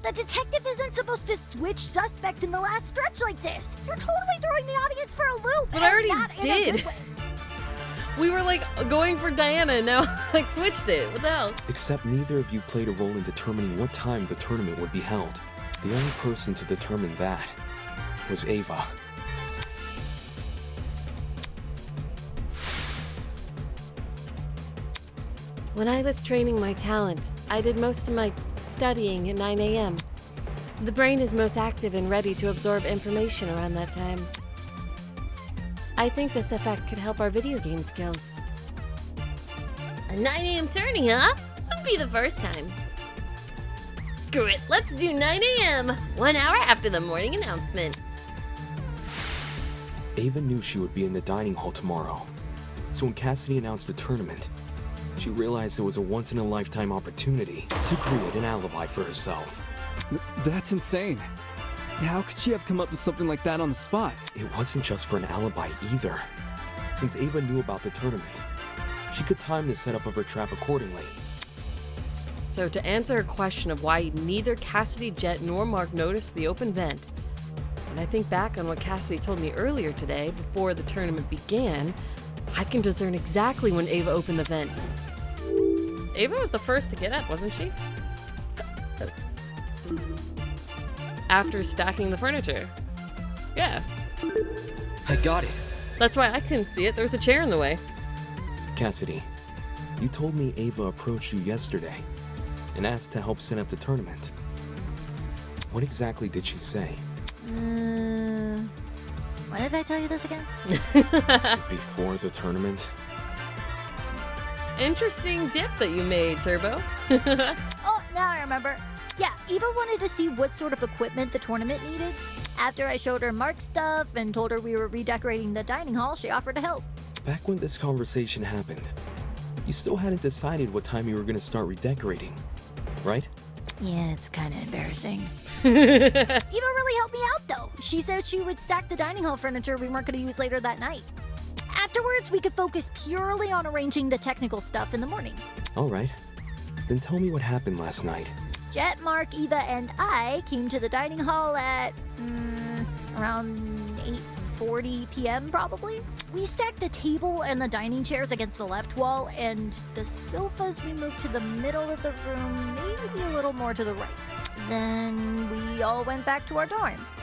The detective isn't supposed to switch suspects in the last stretch like this. You're totally throwing the audience for a loop. But I already not in a did. good way. We were like going for Diana and now I switched it. What the hell? Except neither of you played a role in determining what time the tournament would be held. The only person to determine that was Ava. When I was training my talent, I did most of my studying at 9 a.m. The brain is most active and ready to absorb information around that time. I think this effect could help our video game skills. A 9 a.m. tourney, huh? Wouldn't be the first time. Screw it, let's do 9 a.m. 1 hour after the morning announcement. Ava knew she would be in the dining hall tomorrow. So when Cassidy announced the tournament, she realized it was a once-in-a-lifetime opportunity to create an alibi for herself. That's insane. How could she have come up with something like that on the spot? It wasn't just for an alibi either. Since Ava knew about the tournament, she could time the setup of her trap accordingly. So to answer her question of why neither Cassidy, Jet, nor Mark noticed the open vent, and I think back on what Cassidy told me earlier today, before the tournament began, I can discern exactly when Ava opened the vent. Ava was the first to get up, wasn't she? After stacking the furniture. Yeah. I got it. That's why I couldn't see it. There was a chair in the way. Cassidy, you told me Ava approached you yesterday and asked to help set up the tournament. What exactly did she say? When did I tell you this again? Before the tournament? Interesting dip that you made, Turbo. Oh, now I remember. Yeah, Eva wanted to see what sort of equipment the tournament needed. After I showed her Mark's stuff and told her we were redecorating the dining hall, she offered to help. Back when this conversation happened, you still hadn't decided what time you were going to start redecorating, right? Yeah, it's kind of embarrassing. Eva really helped me out, though. She said she would stack the dining hall furniture we weren't going to use later that night. Afterwards, we could focus purely on arranging the technical stuff in the morning. All right. Then tell me what happened last night. Jet, Mark, Eva, and I came to the dining hall at around 8:40 p.m. probably. We stacked the table and the dining chairs against the left wall, and the sofas we moved to the middle of the room, maybe a little more to the right. Then we all went back to our dorms.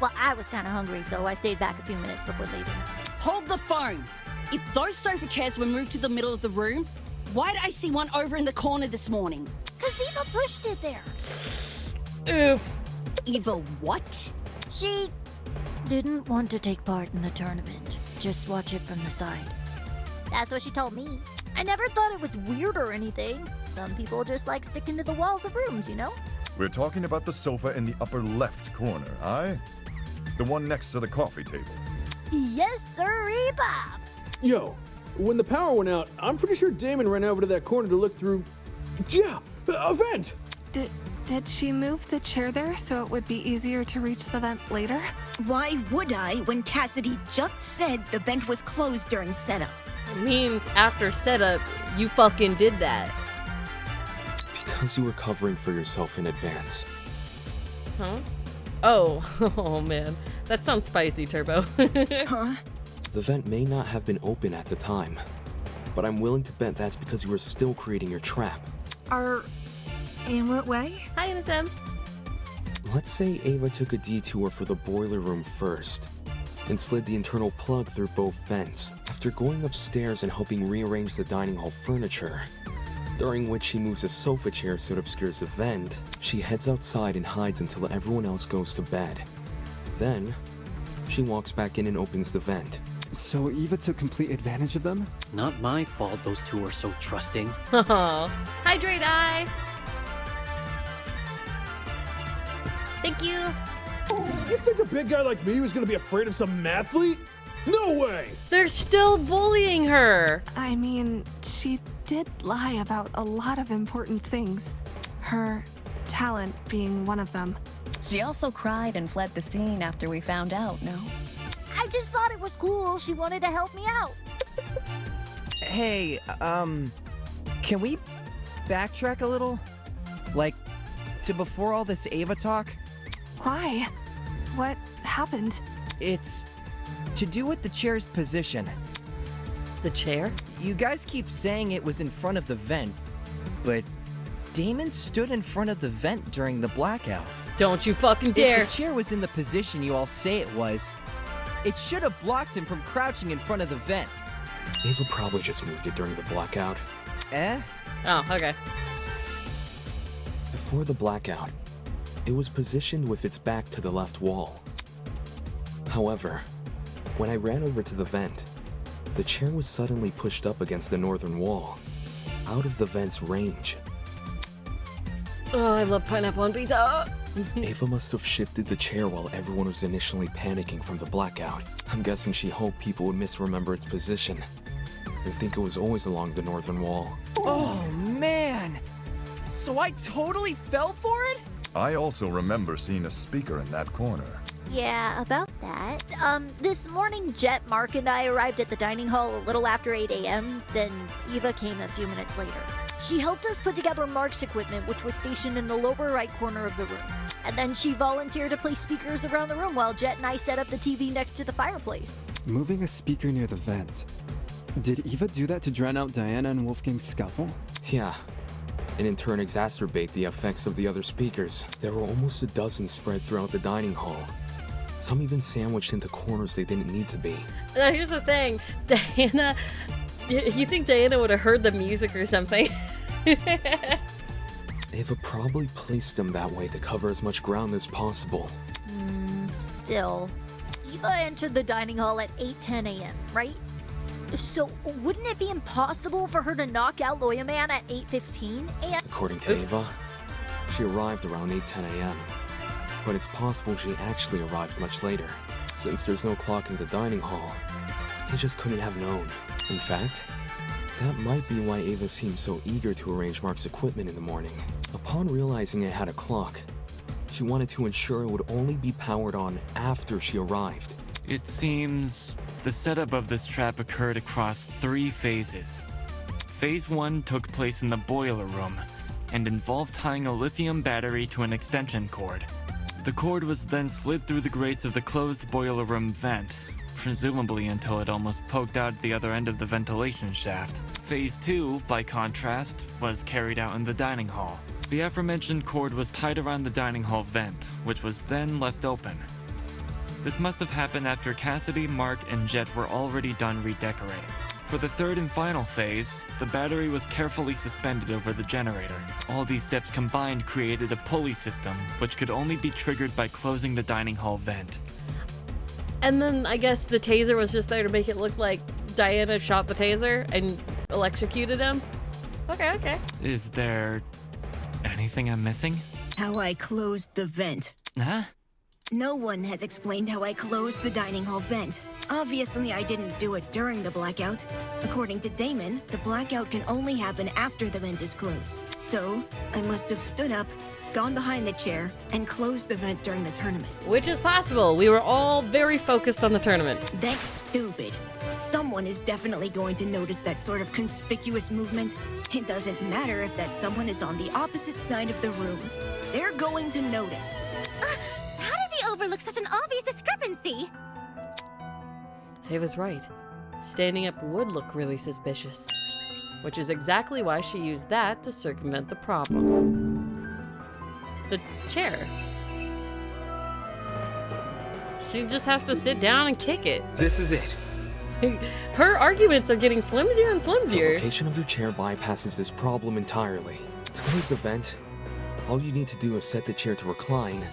Well, I was kind of hungry, so I stayed back a few minutes before leaving. Hold the phone. If those sofa chairs were moved to the middle of the room, why did I see one over in the corner this morning? 'Cause Eva pushed it there. Oof. Eva, what? She didn't want to take part in the tournament. Just watch it from the side. That's what she told me. I never thought it was weird or anything. Some people just like sticking to the walls of rooms, you know? We're talking about the sofa in the upper left corner, aye? The one next to the coffee table. Yes, sir, Bob. Yo, when the power went out, I'm pretty sure Damon ran over to that corner to look through. Yeah, a vent! Did she move the chair there so it would be easier to reach the vent later? Why would I when Cassidy just said the vent was closed during setup? It means after setup, you fucking did that. Because you were covering for yourself in advance. Huh? Oh, oh man. That sounds spicy, Turbo. Huh? The vent may not have been open at the time, but I'm willing to bet that's because you were still creating your trap. In what way? Hi, NSM. Let's say Ava took a detour for the boiler room first, and slid the internal plug through both vents, after going upstairs and helping rearrange the dining hall furniture. During which she moves a sofa chair so it obscures the vent, she heads outside and hides until everyone else goes to bed. Then, she walks back in and opens the vent. So Eva took complete advantage of them? Not my fault those two are so trusting. Hydrate eye. Thank you. You think a big guy like me was gonna be afraid of some mathlete? No way! They're still bullying her. I mean, she did lie about a lot of important things. Her talent being one of them. She also cried and fled the scene after we found out, no? I just thought it was cool. She wanted to help me out. Hey, can we backtrack a little? Like, to before all this Ava talk? Why? What happened? It's to do with the chair's position. The chair? You guys keep saying it was in front of the vent, but Damon stood in front of the vent during the blackout. Don't you fucking dare! If the chair was in the position you all say it was, it should have blocked him from crouching in front of the vent. Ava probably just moved it during the blackout. Eh? Oh, okay. Before the blackout, it was positioned with its back to the left wall. However, when I ran over to the vent, the chair was suddenly pushed up against the northern wall, out of the vent's range. Oh, I love pineapple on pizza. Ava must have shifted the chair while everyone was initially panicking from the blackout. I'm guessing she hoped people would misremember its position and think it was always along the northern wall. Oh man! So I totally fell for it? I also remember seeing a speaker in that corner. Yeah, about that. This morning, Jet, Mark, and I arrived at the dining hall a little after 8 a.m., then Eva came a few minutes later. She helped us put together Mark's equipment, which was stationed in the lower right corner of the room. And then she volunteered to place speakers around the room while Jet and I set up the TV next to the fireplace. Moving a speaker near the vent. Did Eva do that to drown out Diana and Wolfgang's scuffle? Yeah, and in turn exacerbate the effects of the other speakers. There were almost a dozen spread throughout the dining hall. Some even sandwiched into corners they didn't need to be. Now here's the thing, Diana, you think Diana would have heard the music or something? Ava probably placed them that way to cover as much ground as possible. Still, Eva entered the dining hall at 8:10 a.m., right? So wouldn't it be impossible for her to knock out Lawyer Man at 8:15 a.m.? According to Ava, she arrived around 8:10 a.m. But it's possible she actually arrived much later. Since there's no clock in the dining hall, he just couldn't have known. In fact, that might be why Ava seemed so eager to arrange Mark's equipment in the morning. Upon realizing it had a clock, she wanted to ensure it would only be powered on after she arrived. It seems the setup of this trap occurred across 3 phases. Phase 1 took place in the boiler room and involved tying a lithium battery to an extension cord. The cord was then slid through the grates of the closed boiler room vent, presumably until it almost poked out the other end of the ventilation shaft. Phase 2, by contrast, was carried out in the dining hall. The aforementioned cord was tied around the dining hall vent, which was then left open. This must have happened after Cassidy, Mark, and Jet were already done redecorating. For the third and final phase, the battery was carefully suspended over the generator. All these steps combined created a pulley system, which could only be triggered by closing the dining hall vent. And then I guess the taser was just there to make it look like Diana shot the taser and electrocuted him. Okay. Is there anything I'm missing? How I closed the vent. Huh? No one has explained how I closed the dining hall vent. Obviously, I didn't do it during the blackout. According to Damon, the blackout can only happen after the vent is closed. So, I must have stood up, gone behind the chair, and closed the vent during the tournament. Which is possible. We were all very focused on the tournament. That's stupid. Someone is definitely going to notice that sort of conspicuous movement. It doesn't matter if that someone is on the opposite side of the room. They're going to notice. How did we overlook such an obvious discrepancy? Ava's right. Standing up would look really suspicious. Which is exactly why she used that to circumvent the problem. The chair. She just has to sit down and kick it. This is it. Her arguments are getting flimsier and The flimsier. location of your chair bypasses this problem entirely. To close the vent, all you need to do is set the chair to recline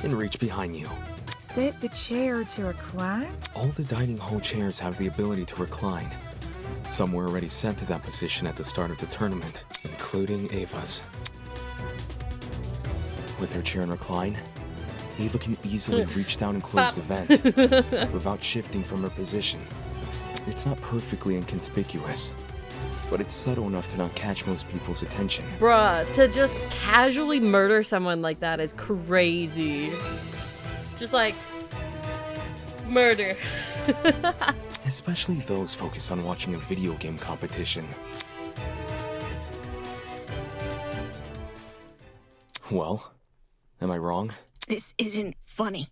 and reach behind you. Set the chair to recline? All the dining hall chairs have the ability to recline. Some were already set to that position at the start of the tournament, including Ava's. With her chair in recline, Ava can easily reach down and close the vent without shifting from her position. It's not perfectly inconspicuous, but it's subtle enough to not catch most people's attention. Bruh, to just casually murder someone like that is crazy. Just like, murder. Especially those focused on watching a video game competition. Well, am I wrong? This isn't funny.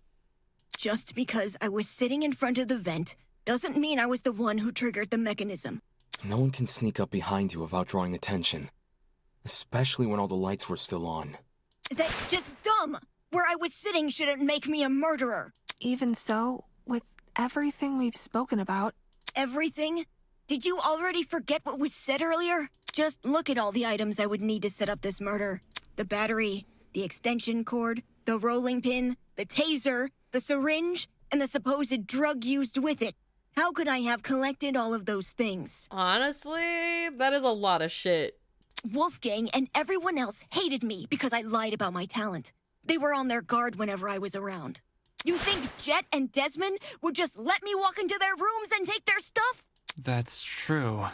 Just because I was sitting in front of the vent doesn't mean I was the one who triggered the mechanism. No one can sneak up behind you without drawing attention. Especially when all the lights were still on. That's just dumb! Where I was sitting shouldn't make me a murderer. Even so, with everything we've spoken about... Everything? Did you already forget what was said earlier? Just look at all the items I would need to set up this murder. The battery, the extension cord, the rolling pin, the taser, the syringe, and the supposed drug used with it. How could I have collected all of those things? Honestly, that is a lot of shit. Wolfgang and everyone else hated me because I lied about my talent. They were on their guard whenever I was around. You think Jet and Desmond would just let me walk into their rooms and take their stuff? That's true.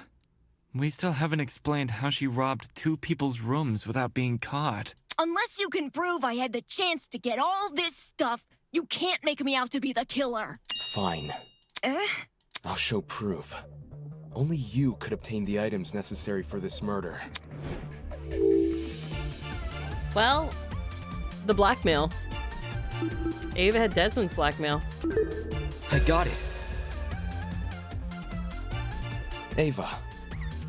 We still haven't explained how she robbed 2 people's rooms without being caught. Unless you can prove I had the chance to get all this stuff, you can't make me out to be the killer. Fine. I'll show proof. Only you could obtain the items necessary for this murder. Well, the blackmail. Ava had Desmond's blackmail. I got it. Ava,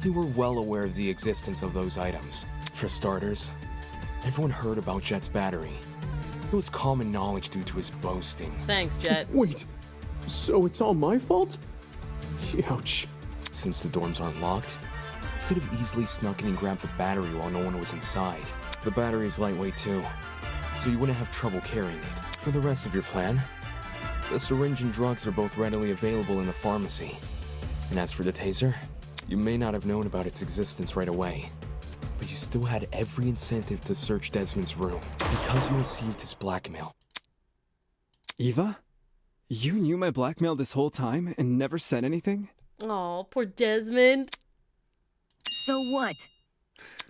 you were well aware of the existence of those items. For starters, everyone heard about Jet's battery. It was common knowledge due to his boasting. Thanks, Jet. Wait, so it's all my fault? Ouch. Since the dorms aren't locked, you could have easily snuck in and grabbed the battery while no one was inside. The battery is lightweight too, so you wouldn't have trouble carrying it. For the rest of your plan, the syringe and drugs are both readily available in the pharmacy. And as for the taser, you may not have known about its existence right away, but you still had every incentive to search Desmond's room because you received his blackmail. Eva? You knew my blackmail this whole time and never said anything? Oh, poor Desmond. So what?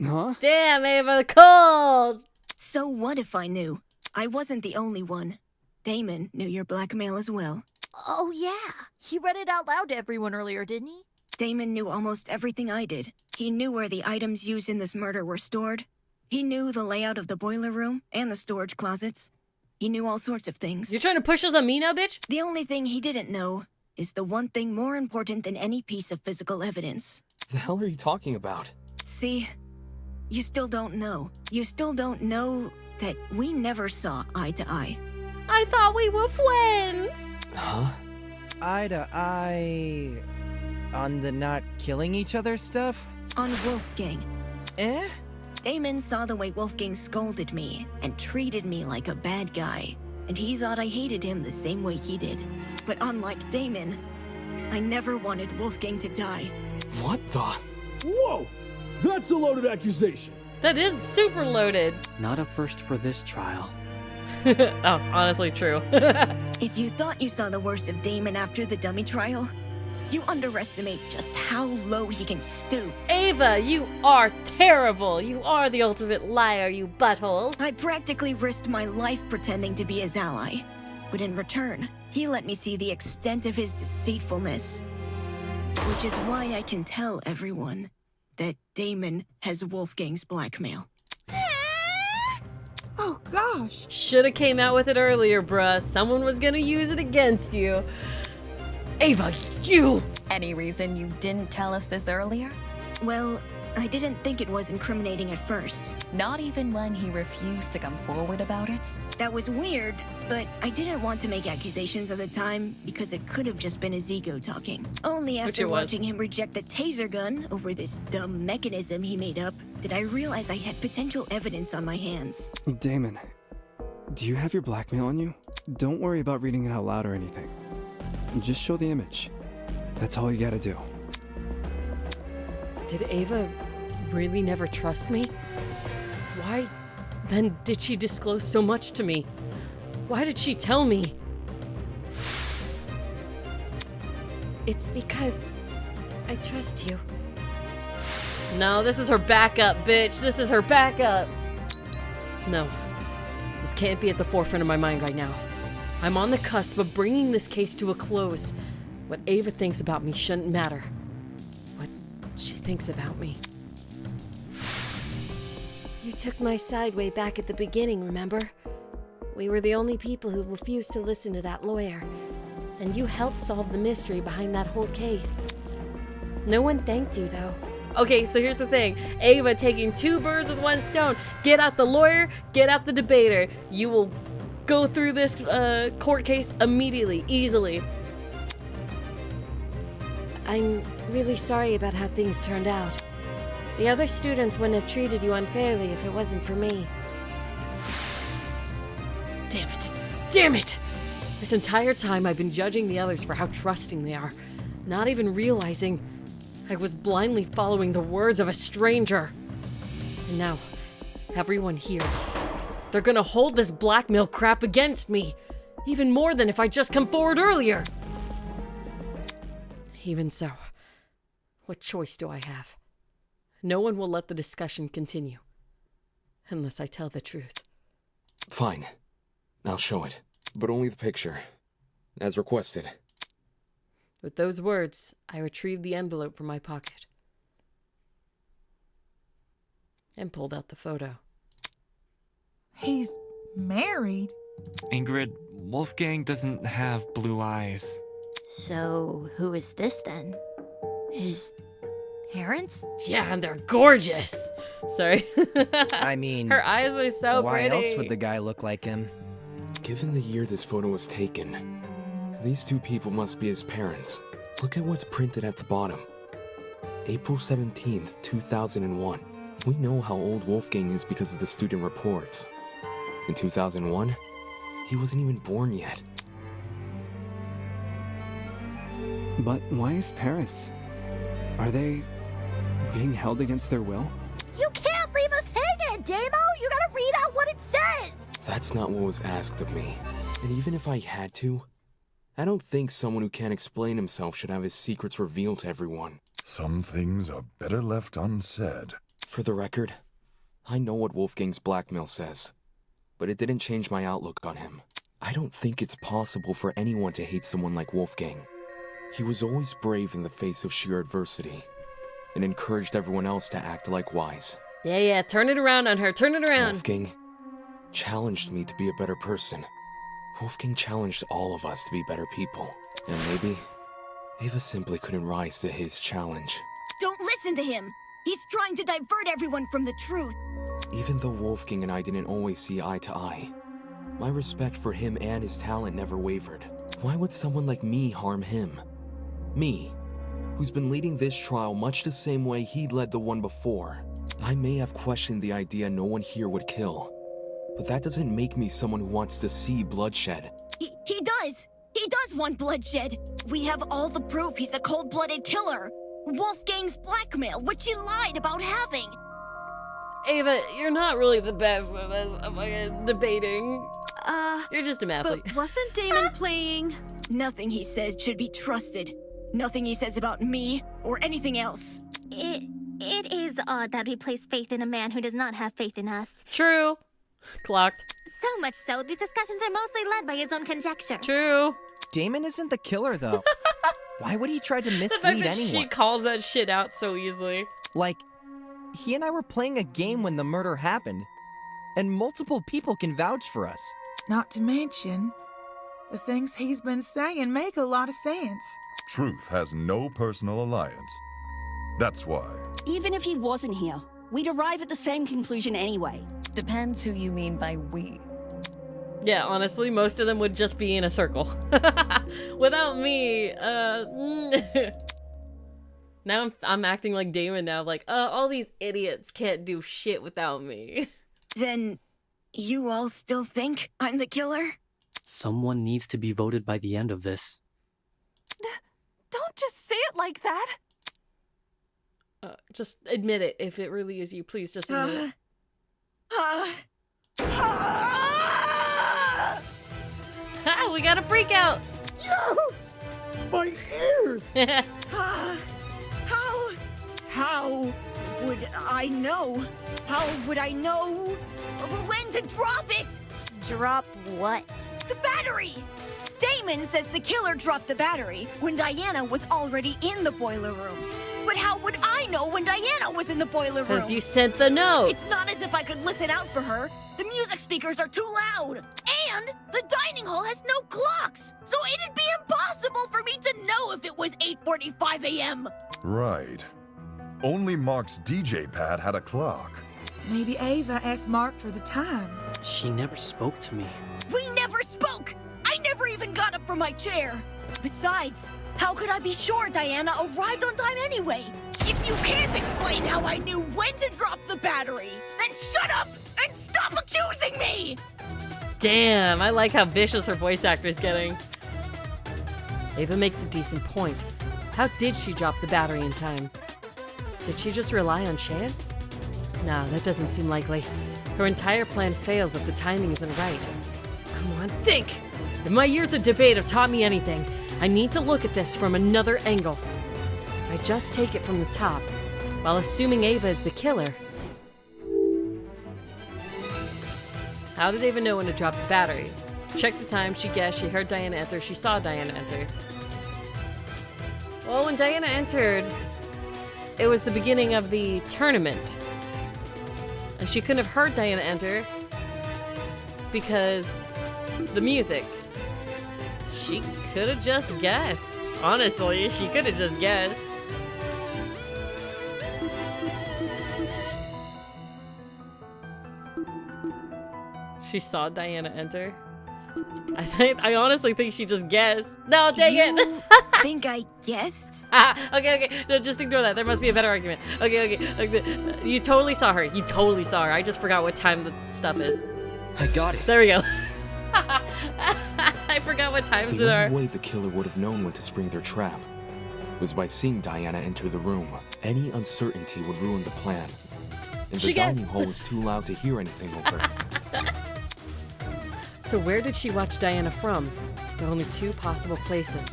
Huh? Damn, Ava, cold! So what if I knew? I wasn't the only one. Damon knew your blackmail as well. Oh yeah, he read it out loud to everyone earlier, didn't he? Damon knew almost everything I did. He knew where the items used in this murder were stored. He knew the layout of the boiler room and the storage closets. He knew all sorts of things. You're trying to push us on me now, bitch? The only thing he didn't know is the one thing more important than any piece of physical evidence. The hell are you talking about? See, you still don't know. You still don't know that we never saw eye to eye. I thought we were friends. Huh? Eye to eye... on the not killing each other stuff? On Wolfgang. Eh? Damon saw the way Wolfgang scolded me and treated me like a bad guy, and he thought I hated him the same way he did. But unlike Damon, I never wanted Wolfgang to die. What the? Whoa! That's a loaded accusation. That is super loaded. Not a first for this trial. Oh, honestly true. If you thought you saw the worst of Damon after the dummy trial, you underestimate just how low he can stoop. Ava, you are terrible. You are the ultimate liar, you butthole. I practically risked my life pretending to be his ally. But in return, he let me see the extent of his deceitfulness. Which is why I can tell everyone that Damon has Wolfgang's blackmail. Oh gosh. Shoulda came out with it earlier, bruh. Someone was gonna use it against you. Ava, you! Any reason you didn't tell us this earlier? Well, I didn't think it was incriminating at first. Not even when he refused to come forward about it? That was weird, but I didn't want to make accusations at the time because it could have just been his ego talking. Only after watching him reject the taser gun over this dumb mechanism he made up did I realize I had potential evidence on my hands. Damon, do you have your blackmail on you? Don't worry about reading it out loud or anything. Just show the image. That's all you gotta do. Did Ava really never trust me? Why then did she disclose so much to me? Why did she tell me? It's because I trust you. No, this is her backup, bitch. This is her backup. No, this can't be at the forefront of my mind right now. I'm on the cusp of bringing this case to a close. What Ava thinks about me shouldn't matter. What she thinks about me. You took my side way back at the beginning, remember? We were the only people who refused to listen to that lawyer. And you helped solve the mystery behind that whole case. No one thanked you, though. Okay, so here's the thing. Ava taking 2 birds with 1 stone. Get out the lawyer, get out the debater. You will go through this court case immediately, easily. I'm really sorry about how things turned out. The other students wouldn't have treated you unfairly if it wasn't for me. Damn it. Damn it! This entire time I've been judging the others for how trusting they are, not even realizing I was blindly following the words of a stranger. And now, everyone here, they're gonna hold this blackmail crap against me, even more than if I just come forward earlier. Even so, what choice do I have? No one will let the discussion continue, unless I tell the truth. Fine. I'll show it, but only the picture, as requested. With those words, I retrieved the envelope from my pocket and pulled out the photo. He's married? Ingrid, Wolfgang doesn't have blue eyes. So, who is this then? His parents? Yeah, and they're gorgeous. Sorry. I mean, her eyes are so why pretty. else would the guy look like him? Given the year this photo was taken, these 2 people must be his parents. Look at what's printed at the bottom. April 17th, 2001. We know how old Wolfgang is because of the student reports. In 2001, he wasn't even born yet. But why his parents? Are they being held against their will? You can't leave us hanging, Damo! You gotta read out what it says! That's not what was asked of me. And even if I had to, I don't think someone who can't explain himself should have his secrets revealed to everyone. Some things are better left unsaid. For the record, I know what Wolfgang's blackmail says, but it didn't change my outlook on him. I don't think it's possible for anyone to hate someone like Wolfgang. He was always brave in the face of sheer adversity, and encouraged everyone else to act likewise. Yeah, turn it around on her, turn it around. Wolfgang challenged me to be a better person. Wolfgang challenged all of us to be better people. And maybe Ava simply couldn't rise to his challenge. Don't listen to him! He's trying to divert everyone from the truth. Even though Wolfgang and I didn't always see eye to eye, my respect for him and his talent never wavered. Why would someone like me harm him? Me, who's been leading this trial much the same way he led the one before. I may have questioned the idea no one here would kill, but that doesn't make me someone who wants to see bloodshed. He does! He does want bloodshed! We have all the proof he's a cold-blooded killer! Wolfgang's blackmail, which he lied about having! Ava, you're not really the best at this debating. You're just a mathlete. But wasn't Damon playing? Nothing he says should be trusted. Nothing he says about me or anything else. It is odd that we place faith in a man who does not have faith in us. True. Clocked. So much so, these discussions are mostly led by his own conjecture. True. Damon isn't the killer, though. Why would he try to The mislead fact that anyone? she calls that shit out so easily. Like, he and I were playing a game when the murder happened, and multiple people can vouch for us. Not to mention, the things he's been saying make a lot of sense. Truth has no personal alliance. That's why. Even if he wasn't here, we'd arrive at the same conclusion anyway. Depends who you mean by we. Yeah, honestly, most of them would just be in a circle. Without me, Now I'm acting like Damon now, like, all these idiots can't do shit without me. Then, you all still think I'm the killer? Someone needs to be voted by the end of this. Don't just say it like that! Just admit it. If it really is you, please just admit it. We got a freak out! Yes! My ears! How would I know? How would I know when to drop it? Drop what? The battery! Damon says the killer dropped the battery when Diana was already in the boiler room. But how would I know when Diana was in the boiler room? Because you sent the note. It's not as if I could listen out for her. The music speakers are too loud. And the dining hall has no clocks. So it'd be impossible for me to know if it was 8:45 a.m. Right. Only Mark's DJ pad had a clock. Maybe Ava asked Mark for the time. She never spoke to me. We never spoke. I never even got up from my chair. Besides, how could I be sure Diana arrived on time anyway? If you can't explain how I knew when to drop the battery, then shut up and stop accusing me! Damn, I like how vicious her voice actor is getting. Ava makes a decent point. How did she drop the battery in time? Did she just rely on chance? Nah, that doesn't seem likely. Her entire plan fails if the timing isn't right. Come on, think! If my years of debate have taught me anything, I need to look at this from another angle. If I just take it from the top, while assuming Ava is the killer. How did Ava know when to drop the battery? Check the time, she guessed, she heard Diana enter, she saw Diana enter. Well, when Diana entered, it was the beginning of the tournament. And she couldn't have heard Diana enter because the music. She could have just guessed. Honestly, she could have just guessed. She saw Diana enter. I honestly think she just guessed. No, dang it! Think I guessed? Okay. No, just ignore that. There must be a better argument. Okay. You totally saw her. You totally saw her. I just forgot what time the stuff is. I got it. There we go. I forgot what times The there are. only way the killer would have known when to spring their trap was by seeing Diana enter the room. Any uncertainty would ruin the plan. And the dining hall was too loud to hear anything over. So where did she watch Diana from? There are only two possible places.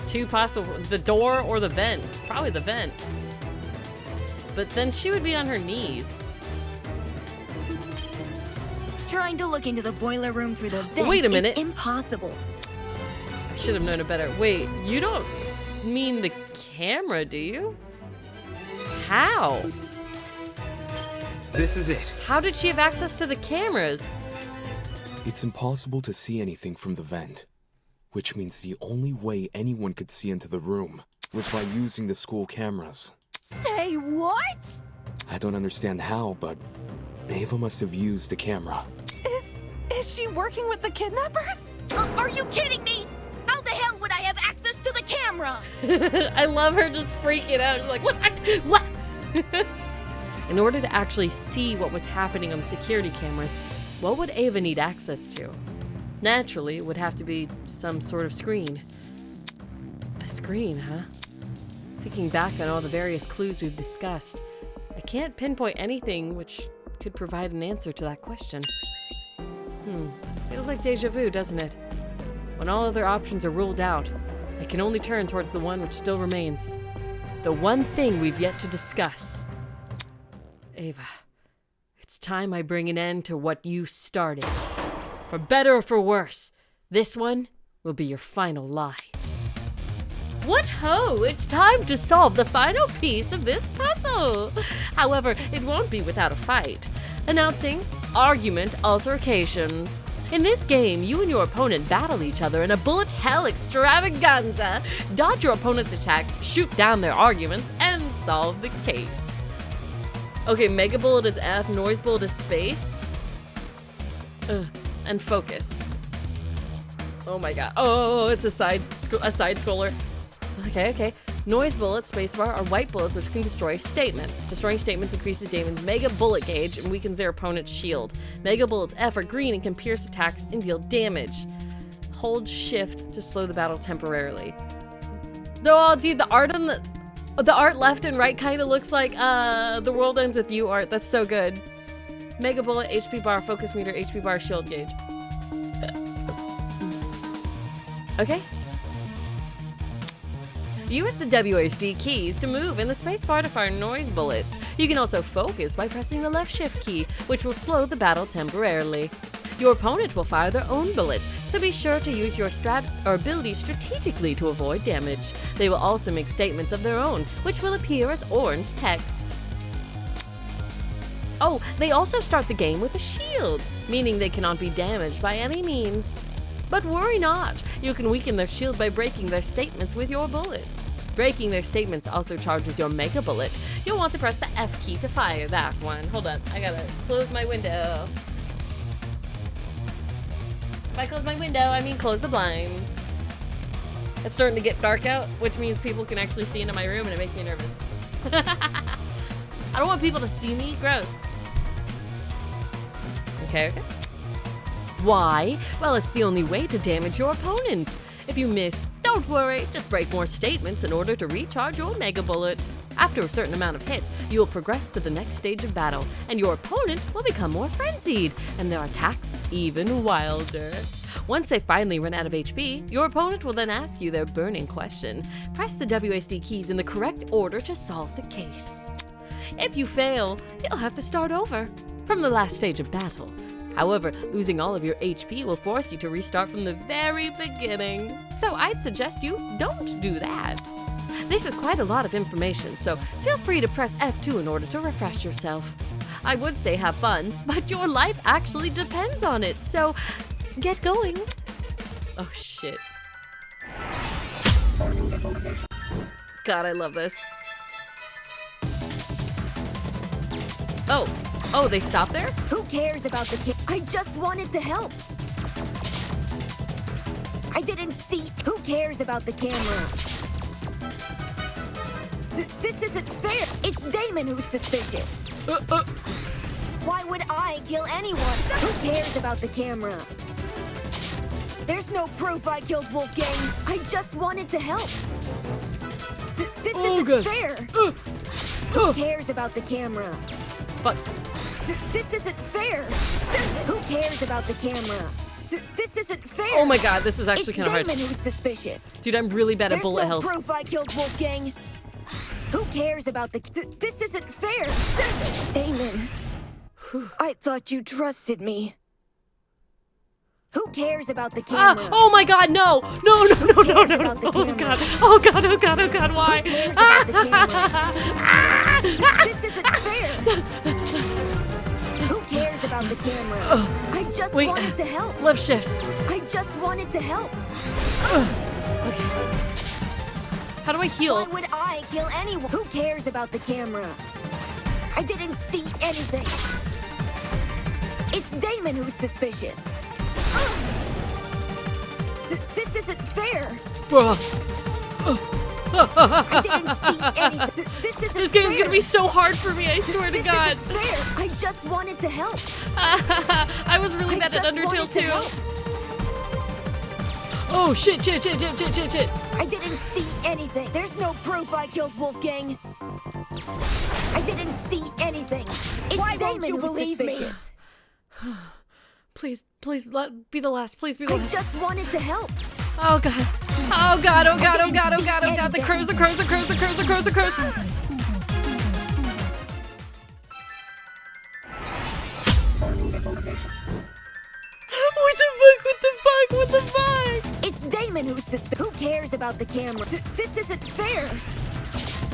Two possible... The door or the vent. Probably the vent. But then she would be on her knees. Trying to look into the boiler room through the vent Wait a minute. is impossible. I should have known it better. Wait, you don't mean the camera, do you? How? This is it. How did she have access to the cameras? It's impossible to see anything from the vent, which means the only way anyone could see into the room was by using the school cameras. Say what? I don't understand how, but Ava must have used the camera. Is she working with the kidnappers? Are you kidding me? How the hell would I have access to the camera? I love her just freaking out. She's like, what? In order to actually see what was happening on the security cameras, what would Ava need access to? Naturally, it would have to be some sort of screen. A screen, huh? Thinking back on all the various clues we've discussed, I can't pinpoint anything which could provide an answer to that question. Feels like deja vu, doesn't it? When all other options are ruled out, I can only turn towards the one which still remains. The one thing we've yet to discuss. Ava, it's time I bring an end to what you started. For better or for worse, this one will be your final lie. What ho! It's time to solve the final piece of this puzzle! However, it won't be without a fight. Announcing Argument Altercation. In this game, you and your opponent battle each other in a bullet hell extravaganza. Dodge your opponent's attacks, shoot down their arguments, and solve the case. Okay, Mega Bullet is F, Noise Bullet is space. And focus. Oh my god. Oh, it's a side scroller. Okay. Noise Bullet, spacebar, are white bullets which can destroy statements. Destroying statements increases Damon's Mega Bullet gauge and weakens their opponent's shield. Mega Bullets F are green and can pierce attacks and deal damage. Hold shift to slow the battle temporarily. Oh, dude, the art on the art left and right kind of looks like The World Ends With You art. That's so good. Mega Bullet, HP bar, focus meter, HP bar, shield gauge. Okay. Use the WASD keys to move in the spacebar to fire noise bullets. You can also focus by pressing the left shift key, which will slow the battle temporarily. Your opponent will fire their own bullets, so be sure to use your ability strategically to avoid damage. They will also make statements of their own, which will appear as orange text. Oh, they also start the game with a shield, meaning they cannot be damaged by any means. But worry not, you can weaken their shield by breaking their statements with your bullets. Breaking their statements also charges your Mega Bullet. You'll want to press the F key to fire that one. Hold on, I gotta close my window. If I close my window, I mean close the blinds. It's starting to get dark out, which means people can actually see into my room and it makes me nervous. I don't want people to see me. Gross. Okay. Why? Well, it's the only way to damage your opponent. If you miss, don't worry, just break more statements in order to recharge your Mega Bullet. After a certain amount of hits, you will progress to the next stage of battle, and your opponent will become more frenzied, and their attacks even wilder. Once they finally run out of HP, your opponent will then ask you their burning question. Press the WASD keys in the correct order to solve the case. If you fail, you'll have to start over from the last stage of battle. However, losing all of your HP will force you to restart from the very beginning. So I'd suggest you don't do that. This is quite a lot of information, so feel free to press F2 in order to refresh yourself. I would say have fun, but your life actually depends on it, so get going. Oh shit. God, I love this. Oh, they stopped there? Who cares about the kid? I just wanted to help. I didn't see. Who cares about the camera? This isn't fair. It's Damon who's suspicious. Why would I kill anyone? Who cares about the camera? There's no proof I killed Wolfgang. I just wanted to help. This isn't fair. Who cares about the camera? But this isn't fair. Who cares about the camera? This isn't fair. Oh my god, this is actually kind of hard. It's Damon who's suspicious. Dude, I'm really bad at bullet health. health. There's no proof I killed Wolfgang. Who cares about the... this isn't fair. Damon, I thought you trusted me. Who cares about the camera? Oh my god, no! No. Oh god. Oh god, why? Who cares about the camera? This isn't fair. Who cares about the camera? I just wanted to help. Left shift. I just wanted to help. Okay. How do I heal? Why would I kill anyone? Who cares about the camera? I didn't see anything. It's Damon who's suspicious. This isn't fair. Bruh. I didn't see anything. This game's gonna be so hard for me, I swear to God. This isn't fair. I just wanted to help. I was really bad at Undertale too. Oh shit. I didn't see anything. There's no proof I killed Wolfgang. I didn't see anything. It's Why Damon won't you believe suspicious. Me? Please, be the last. Please be the last. I just wanted to help. Oh god. Oh god. The crows. What the fuck? It's Damon who's suspicious. Who cares about the camera? This isn't fair.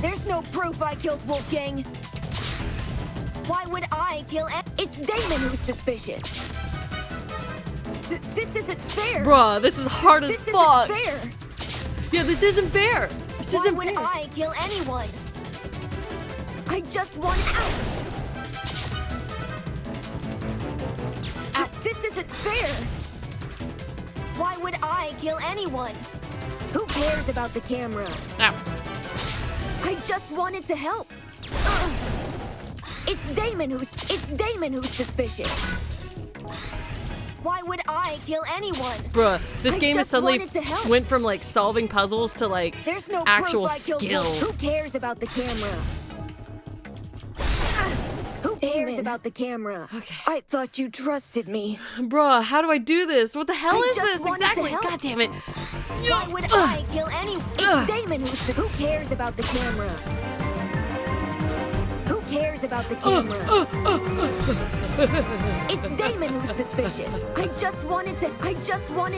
There's no proof I killed Wolfgang. Why would I kill It's Damon who's suspicious. This isn't fair. Bruh, this is hard as fuck. This isn't fair. Yeah, this isn't fair. Why would I kill anyone? I just want out. This isn't fair. Why would I kill anyone? Who cares about the camera? Ow. I just wanted to help. It's Damon who's suspicious. Why would I kill anyone? Bruh, this game is suddenly went from like solving puzzles to like There's no actual proof I killed skill. Who cares about the camera? Who cares about the camera? Okay. I thought you trusted me. Bruh, how do I do this? What the hell is this exactly? God damn it. Why would I kill anyone? It's Damon who cares about the camera? Who cares cares about the camera? It's Damon who's suspicious. I just wanted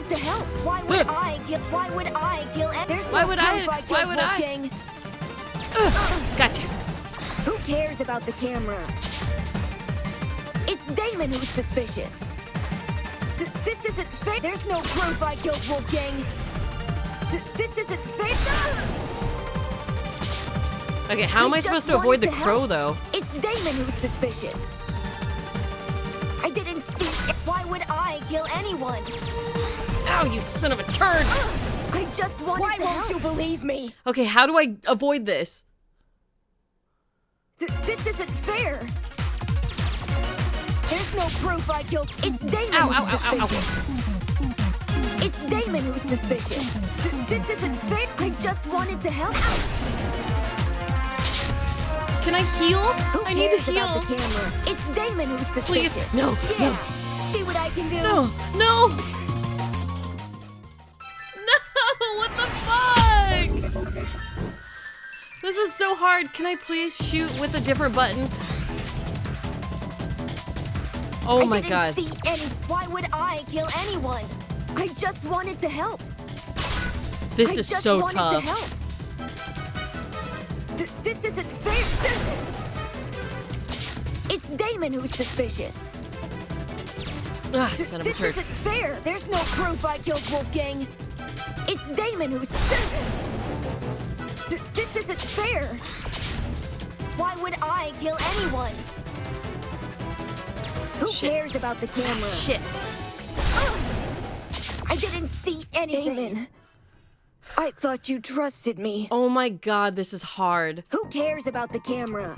to help. Why would I kill? There's Why no would proof I? killed Why would I? Wolfgang. Gotcha. Who cares about the camera? It's Damon who's suspicious. This isn't fair. There's no proof I killed Wolfgang. This isn't fair. Okay, how am I supposed to avoid the crow, though? It's Damon who's suspicious. I didn't see it. Why would I kill anyone? Ow, you son of a turd! I just wanted Why to won't help. you believe me? Okay, how do I avoid this? This isn't fair. There's no proof I killed. It's Damon Ow, who's ow, ow, ow, suspicious. It's Damon who's suspicious. This isn't fair. I just wanted to help. Can I heal? Who I need to cares about heal. the camera? It's Damon who's suspicious. Please, no, Yeah. no. See what I can do? No, no! No! What the fuck? This is so hard. Can I please shoot with a different button? Oh my god. I didn't see any. Why would I kill anyone? I just wanted to help. This I is just so wanted tough. to help. This isn't fair. It's Damon who's suspicious. Ah, son of a This turd. isn't fair. There's no proof I killed Wolfgang. It's Damon who's. This isn't fair. Why would I kill anyone? Who cares about the camera? Shit. I didn't see anything. Damon, I thought you trusted me. Oh my god, this is hard. Who cares about the camera?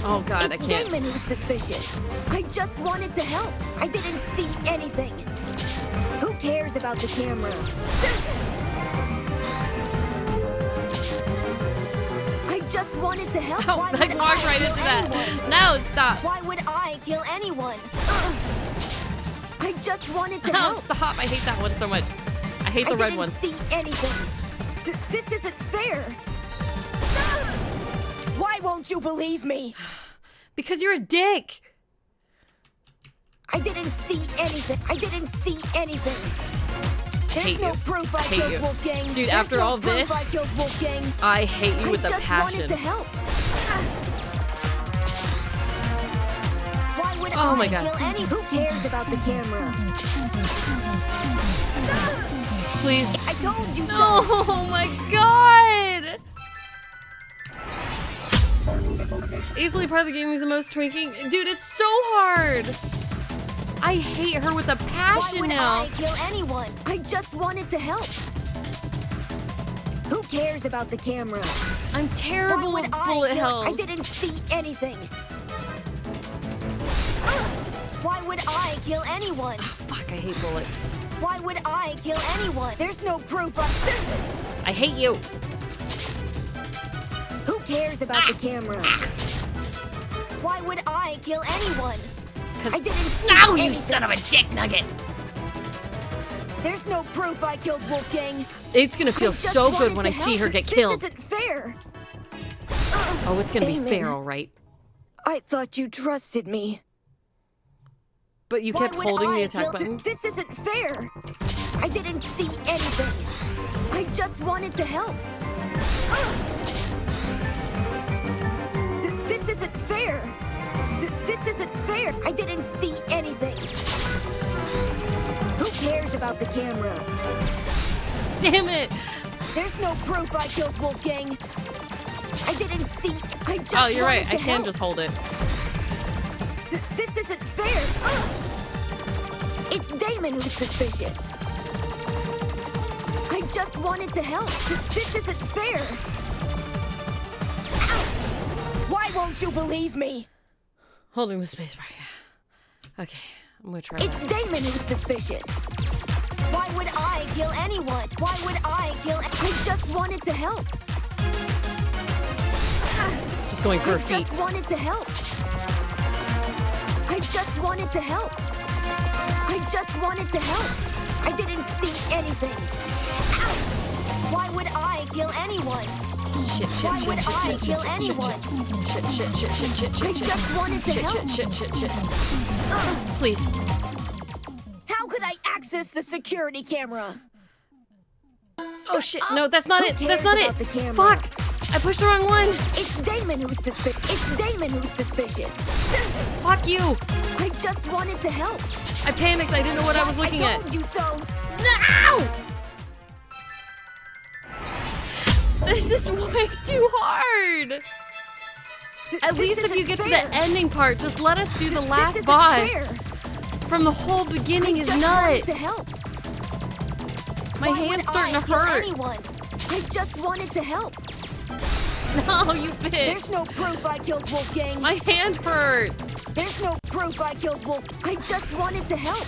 Oh god, It's I can't. Damon who's suspicious. I just wanted to help. I didn't see anything. Who cares about the camera? I just wanted to help. Ow, Why I would walked I right kill into that. anyone? No, stop. Why would I kill anyone? I just wanted to Oh, help. stop. I hate that one so much. I hate the red one. I didn't see anything. This isn't fair. Why won't you believe me? Because you're a dick. I didn't see anything. I didn't see anything. There's hate no you. proof I hate killed you. Wolfgang. Dude, There's after no all proof this, I killed Wolfgang. I hate you with a I just passion. wanted to help. Why would Oh I my God. kill any? Who cares about the camera? Please. I told you so. Oh my god! Easily part of the game is the most tweaking. Dude, it's so hard. I hate her with a passion Why would now. I kill anyone? I just wanted to help. Who cares about the camera? I'm terrible Why with would bullet I kill? hells. I didn't see anything. Why would I kill anyone? Fuck, I hate bullets. Why would I kill anyone? There's no proof I hate you. Who cares about the camera? Why would I kill anyone? I didn't see No, you anything. son of a dick nugget. There's no proof I killed Wolfgang. It's gonna feel I just so good wanted when to I see help. her get killed. This isn't fair. Oh, it's gonna be Damon. fair, all right. I thought you trusted me. But you Why kept would holding I the attack kill- button. This isn't fair. I didn't see anything. I just wanted to help. This isn't fair. This isn't fair. I didn't see anything. Who cares about the camera? Damn it. There's no proof I killed Wolfgang. I didn't see. I just Oh, you're right. wanted I to can help. just hold it. This isn't fair. It's Damon who's suspicious. I just wanted to help. This isn't fair. Why won't you believe me? Holding the space bar. Yeah. Okay, I'm gonna try It's that. Damon who's suspicious. Why would I kill anyone? Why would I kill? I just wanted to help. She's going for her I feet. just wanted to help. I just wanted to help. I just wanted to help. I didn't see anything. Why would I kill anyone? Shit, shit, Why shit, would shit, I shit, kill shit, anyone? Shit, shit, shit, shit, shit, I shit, shit. just wanted to Shit, help. shit, shit, shit, shit. Please. How could I access the security camera? Oh shit, no, that's not Who it. That's cares not it. about the camera? Fuck. I pushed the wrong one. It's Damon who's suspicious. It's Damon who's suspicious. Fuck you. I just wanted to help. I panicked. I didn't know what I was looking I at. told you so. No! This is way too hard. At least if you get to the ending part, just let us do the last boss. From the whole beginning is nuts. To help. My hand's starting to hurt. Anyone? I just wanted to help. No, you bitch. There's no proof I killed Wolfgang. My hand hurts. There's no proof I killed Wolf. I just wanted to help.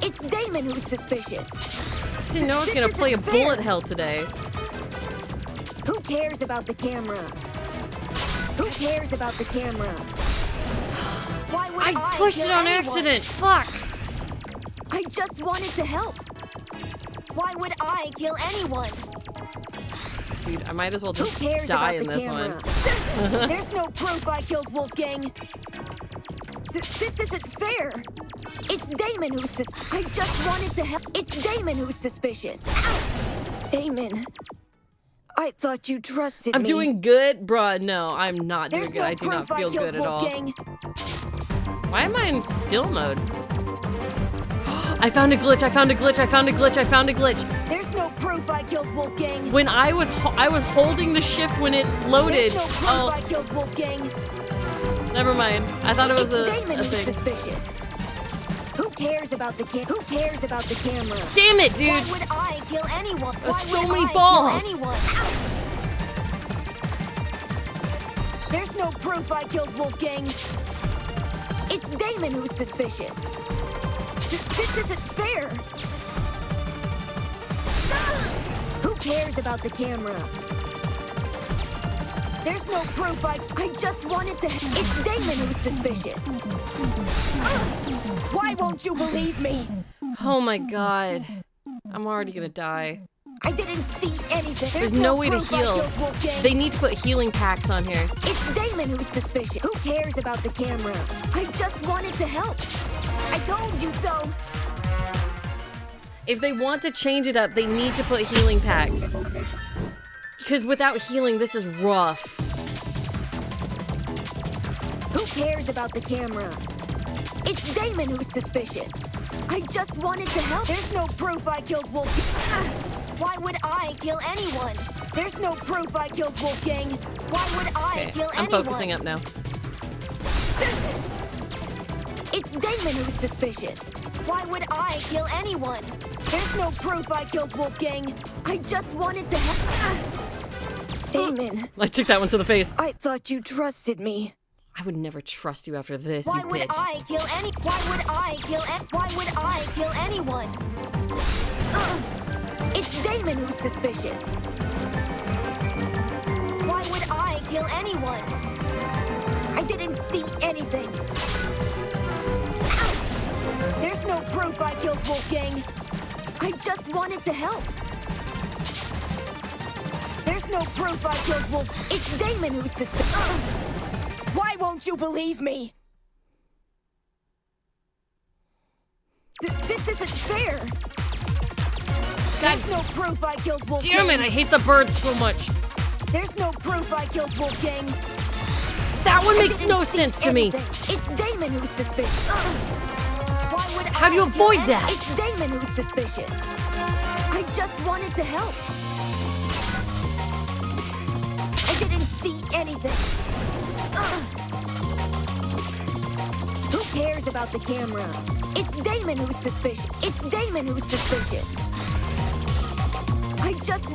It's Damon who's suspicious. Didn't know I was gonna play a bullet hell today. Who cares about the camera? Who cares about the camera? Why would I pushed kill it on anyone? accident. Fuck. I just wanted to help. Why would I kill anyone? Dude, I might as well Who just cares die about in the this camera? one. There's no proof I killed Wolfgang. This isn't fair. It's Damon who's I just wanted to help. It's Damon who's suspicious. Ouch! Damon, I thought you trusted I'm me. doing good? Bruh, no, I'm not doing There's good. no I do not proof feel I killed good at all. Wolfgang. Why am I in still mode? I found a glitch, I found a glitch, I found a glitch, I found a glitch. There's no proof I killed Wolfgang. When I was holding the shift when it loaded. There's no proof I killed Wolfgang. Never mind. I thought it was It's a Damon who's thing. suspicious. Who cares about the Who cares about the camera? Damn it, dude. Why would I kill anyone? There's Why so would many I balls. Kill anyone? Ouch! There's no proof I killed Wolfgang. It's Damon who's suspicious. This isn't fair. Who cares about the camera? There's no proof I just wanted to. It's Damon who's suspicious. Why won't you believe me? Oh my god. I'm already gonna die. I didn't see anything. There's no way to proof I heal. killed Wolfgang. They need to put healing packs on here. It's Damon who's suspicious. Who cares about the camera? I just wanted to help. I told you so. If they want to change it up, they need to put healing packs. Because without healing, this is rough. Who cares about the camera? It's Damon who's suspicious. I just wanted to help. There's no proof I killed Wolfgang. Why would I kill anyone? There's no proof I killed Wolfgang. Why would I kill I'm anyone? focusing up now. It's Damon who's suspicious. Why would I kill anyone? There's no proof I killed Wolfgang. I just wanted to help. Damon. I took that one to the face. I thought you trusted me. I would never trust you after this, Why you would bitch. I kill any? Why would I kill? Why would I kill anyone? It's Damon who's suspicious. Why would I kill anyone? I didn't see anything. Ouch! There's no proof I killed Wolfgang. I just wanted to help. There's no proof I killed Wolf. It's Damon who's suspicious. Why won't you believe me? This isn't fair. There's no proof I killed Wolfgang. Damn it, I hate the birds so much. There's no proof I killed Wolfgang. That one I makes didn't no see sense to me. anything. It's Damon who's suspicious. Why would How do you I kill avoid that? It's Damon who's suspicious. I just wanted to help. I didn't see anything. Who cares about the camera? It's Damon who's suspicious. It's Damon who's suspicious. I just.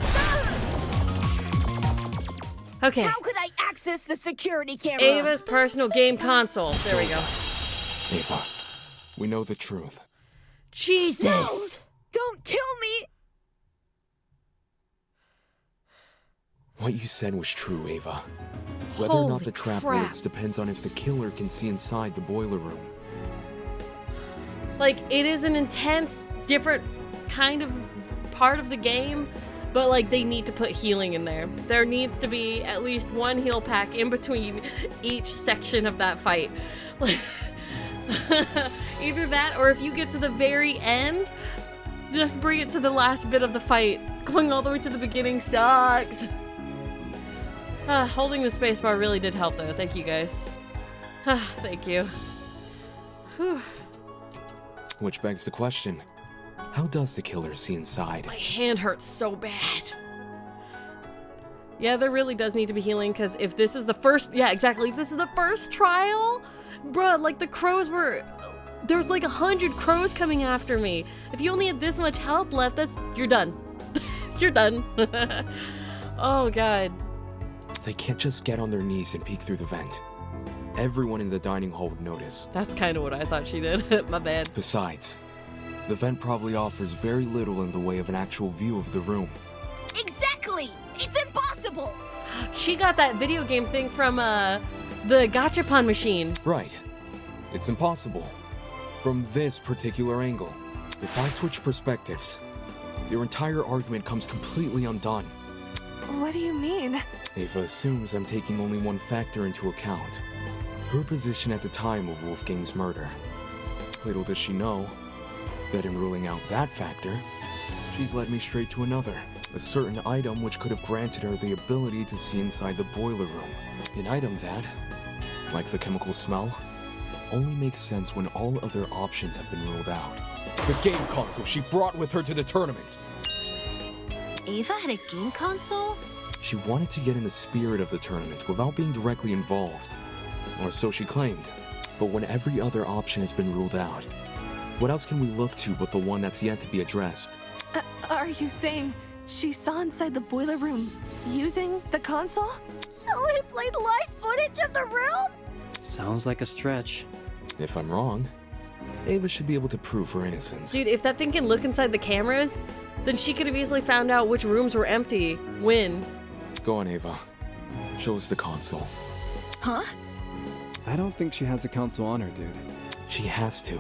Okay. How could I access the security camera? Ava's personal game console. There we go. Ava, we know the truth. Jesus. No, don't kill me. What you said was true, Ava. Whether or not Holy the trap crap. works depends on if the killer can see inside the boiler room. Like, it is an intense, different kind of part of the game, but like they need to put healing in there. There needs to be at least one heal pack in between each section of that fight. Either that, or if you get to the very end, just bring it to the last bit of the fight. Going all the way to the beginning sucks. Holding the spacebar really did help though. Thank you guys. Thank you. Whew. Which begs the question, how does the killer see inside? My hand hurts so bad. Yeah, there really does need to be healing, because if this is the first, yeah, exactly, if this is the first trial, bruh, like the crows were, there was like 100 crows coming after me. If you only had this much health left, you're done. You're done. Oh god. They can't just get on their knees and peek through the vent. Everyone in the dining hall would notice. That's kind of what I thought she did. My bad. Besides, the vent probably offers very little in the way of an actual view of the room. Exactly! It's impossible! She got that video game thing from the Gachapon machine. Right. It's impossible. From this particular angle. If I switch perspectives, your entire argument comes completely undone. What do you mean? Ava assumes I'm taking only one factor into account. Her position at the time of Wolfgang's murder. Little does she know that in ruling out that factor, she's led me straight to another. A certain item which could have granted her the ability to see inside the boiler room. An item that, like the chemical smell, only makes sense when all other options have been ruled out. The game console she brought with her to the tournament! Ava had a game console? She wanted to get in the spirit of the tournament without being directly involved. Or so she claimed. But when every other option has been ruled out, what else can we look to but the one that's yet to be addressed? Are you saying she saw inside the boiler room using the console? So he played live footage of the room? Sounds like a stretch. If I'm wrong, Ava should be able to prove her innocence. Dude, if that thing can look inside the cameras, then she could have easily found out which rooms were empty when. Go on, Ava. Show us the console. Huh? I don't think she has the console on her, dude. She has to.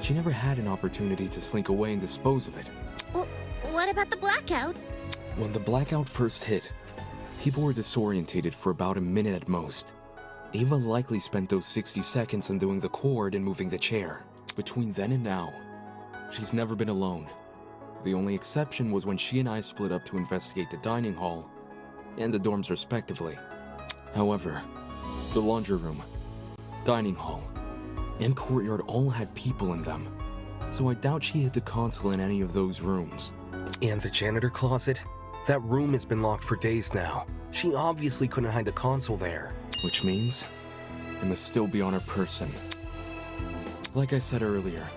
She never had an opportunity to slink away and dispose of it. Well, what about the blackout? When the blackout first hit, people were disorientated for about a minute at most. Ava likely spent those 60 seconds undoing the cord and moving the chair. Between then and now, she's never been alone. The only exception was when she and I split up to investigate the dining hall and the dorms respectively. However, the laundry room, dining hall, and courtyard all had people in them, so I doubt she hid the console in any of those rooms. And the janitor closet? That room has been locked for days now. She obviously couldn't hide the console there. Which means it must still be on her person. Like I said earlier,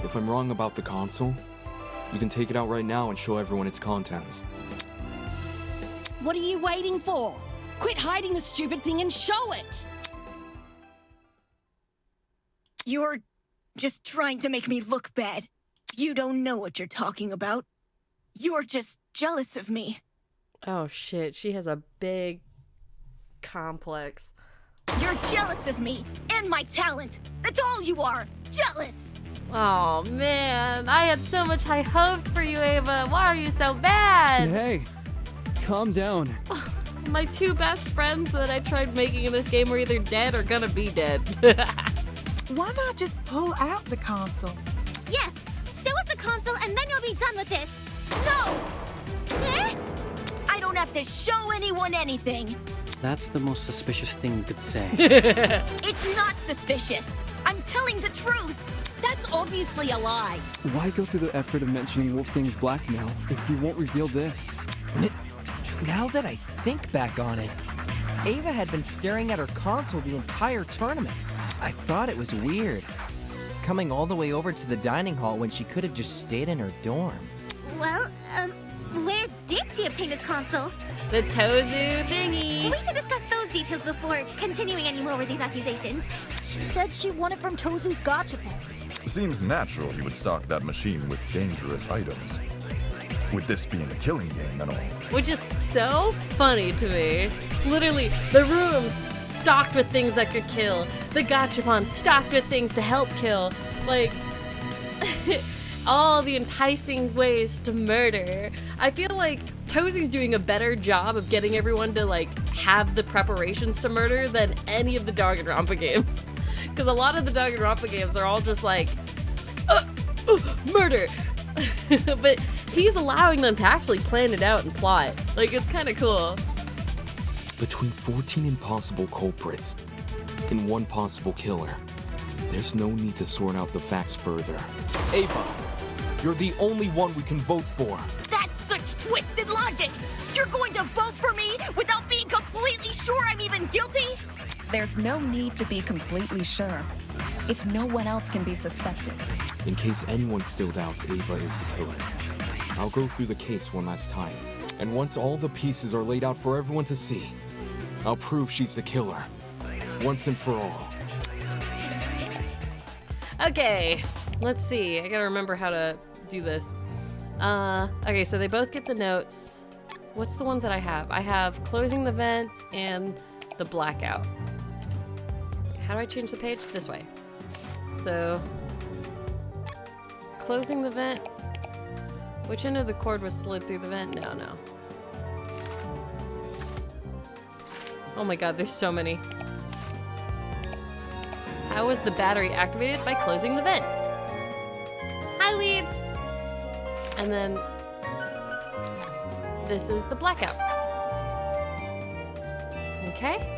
if I'm wrong about the console, you can take it out right now and show everyone its contents. What are you waiting for? Quit hiding the stupid thing and show it! You're just trying to make me look bad. You don't know what you're talking about. You're just jealous of me. Oh shit, she has a big complex. You're jealous of me and my talent. That's all you are. Jealous. Oh man, I had so much high hopes for you, Ava. Why are you so bad? Hey, calm down. My two best friends that I tried making in this game were either dead or gonna be dead. Why not just pull out the console? Yes! Show us the console and then you'll be done with this! No! Eh? I don't have to show anyone anything. That's the most suspicious thing you could say. It's not suspicious. I'm telling the truth. That's obviously a lie. Why go through the effort of mentioning Wolfgang's blackmail if you won't reveal this? Now that I think back on it, Ava had been staring at her console the entire tournament. I thought it was weird, coming all the way over to the dining hall when she could have just stayed in her dorm. Well, where did she obtain this console? The Tozu thingy. We should discuss those details before continuing any more with these accusations. She said she won it from Tozu's Gachapon. Seems natural he would stock that machine with dangerous items. With this being a killing game and all. Which is so funny to me. Literally, the rooms stocked with things that could kill. The Gachapon stocked with things to help kill. Like, all the enticing ways to murder. I feel like Tozie's doing a better job of getting everyone to like have the preparations to murder than any of the Danganronpa games. Because a lot of the Danganronpa games are all just like, murder. But he's allowing them to actually plan it out and plot. Like, it's kind of cool. Between 14 impossible culprits and one possible killer, there's no need to sort out the facts further. Ava, you're the only one we can vote for. That's such twisted logic! You're going to vote for me without being completely sure I'm even guilty? There's no need to be completely sure, if no one else can be suspected. In case anyone still doubts Ava is the killer, I'll go through the case one last time. And once all the pieces are laid out for everyone to see, I'll prove she's the killer. Once and for all. Okay, let's see. I gotta remember how to do this. Okay, so they both get the notes. What's the ones that I have? I have closing the vent and the blackout. How do I change the page? This way. So, closing the vent. Which end of the cord was slid through the vent? No. Oh my god, there's so many. How was the battery activated? By closing the vent. Hi, leads! And then this is the blackout. Okay.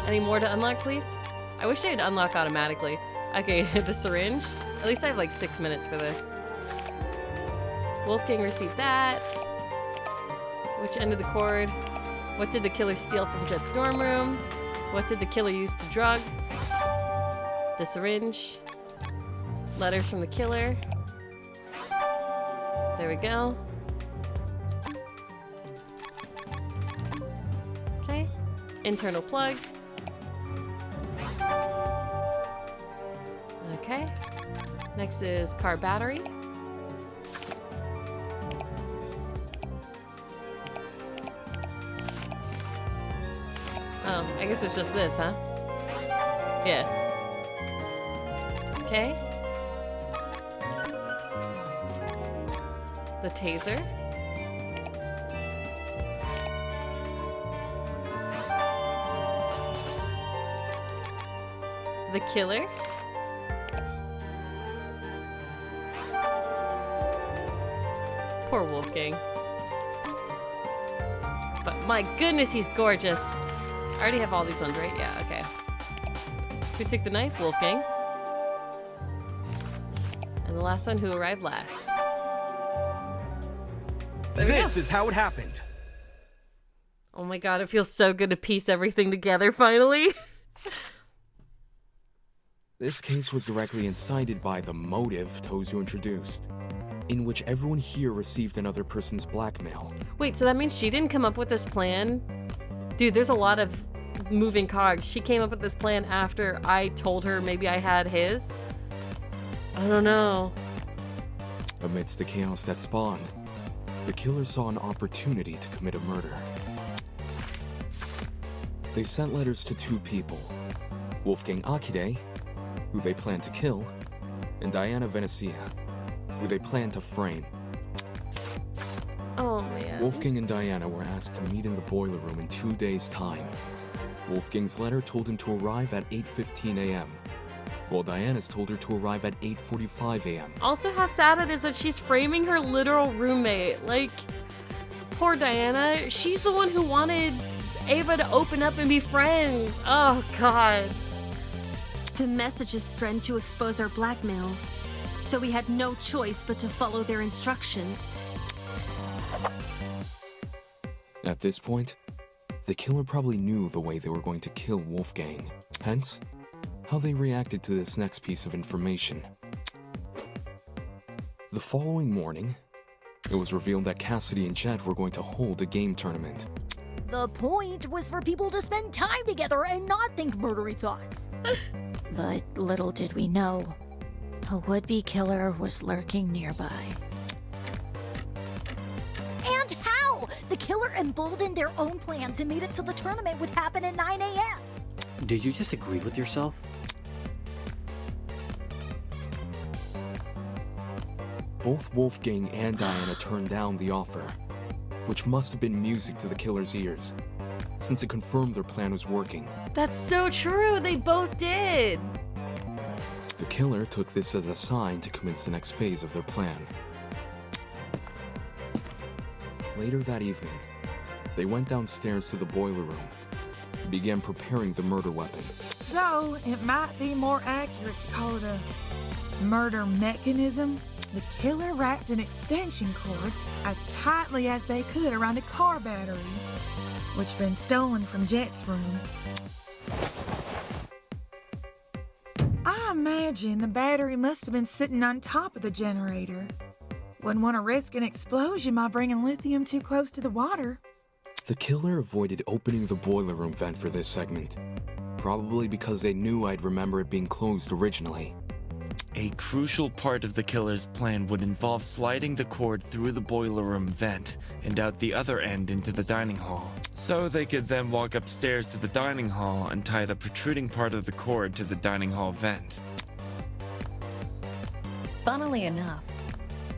Any more to unlock, please? I wish they'd unlock automatically. Okay, the syringe. At least I have like 6 minutes for this. Wolfgang received that. Which end of the cord? What did the killer steal from Jet's dorm room? What did the killer use to drug? The syringe. Letters from the killer. There we go. Okay. Internal plug. Okay. Next is car battery. Oh, I guess it's just this, huh? Yeah. Okay. The taser. The killer. Poor Wolfgang. But my goodness, he's gorgeous. I already have all these ones, right? Yeah, okay. Who took the knife? Wolfgang. And the last one who arrived last. This is how it happened. Oh my god, it feels so good to piece everything together finally. This case was directly incited by the motive Tozu introduced, in which everyone here received another person's blackmail. Wait, so that means she didn't come up with this plan? Dude, there's a lot of moving cogs. She came up with this plan after I told her maybe I had his? I don't know. Amidst the chaos that spawned, the killer saw an opportunity to commit a murder. They sent letters to two people, Wolfgang Akide, who they planned to kill, and Diana Venezia, who they planned to frame. Oh man. Wolfgang and Diana were asked to meet in the boiler room in 2 days' time. Wolfgang's letter told him to arrive at 8:15 a.m., while Diana's told her to arrive at 8:45 a.m. Also, how sad it is that she's framing her literal roommate. Like, poor Diana. She's the one who wanted Ava to open up and be friends. Oh, God. The messages threatened to expose our blackmail, so we had no choice but to follow their instructions. At this point, the killer probably knew the way they were going to kill Wolfgang. Hence, how they reacted to this next piece of information. The following morning, it was revealed that Cassidy and Jet were going to hold a game tournament. The point was for people to spend time together and not think murdery thoughts. But little did we know, a would-be killer was lurking nearby. And how? The killer emboldened their own plans and made it so the tournament would happen at 9 a.m. Did you just agree with yourself? Both Wolfgang and Diana turned down the offer, which must have been music to the killer's ears, since it confirmed their plan was working. That's so true, they both did! The killer took this as a sign to commence the next phase of their plan. Later that evening, they went downstairs to the boiler room and began preparing the murder weapon. Though it might be more accurate to call it a murder mechanism, the killer wrapped an extension cord as tightly as they could around a car battery, which had been stolen from Jet's room. I imagine the battery must have been sitting on top of the generator. Wouldn't want to risk an explosion by bringing lithium too close to the water. The killer avoided opening the boiler room vent for this segment, probably because they knew I'd remember it being closed originally. A crucial part of the killer's plan would involve sliding the cord through the boiler room vent and out the other end into the dining hall. So they could then walk upstairs to the dining hall and tie the protruding part of the cord to the dining hall vent. Funnily enough,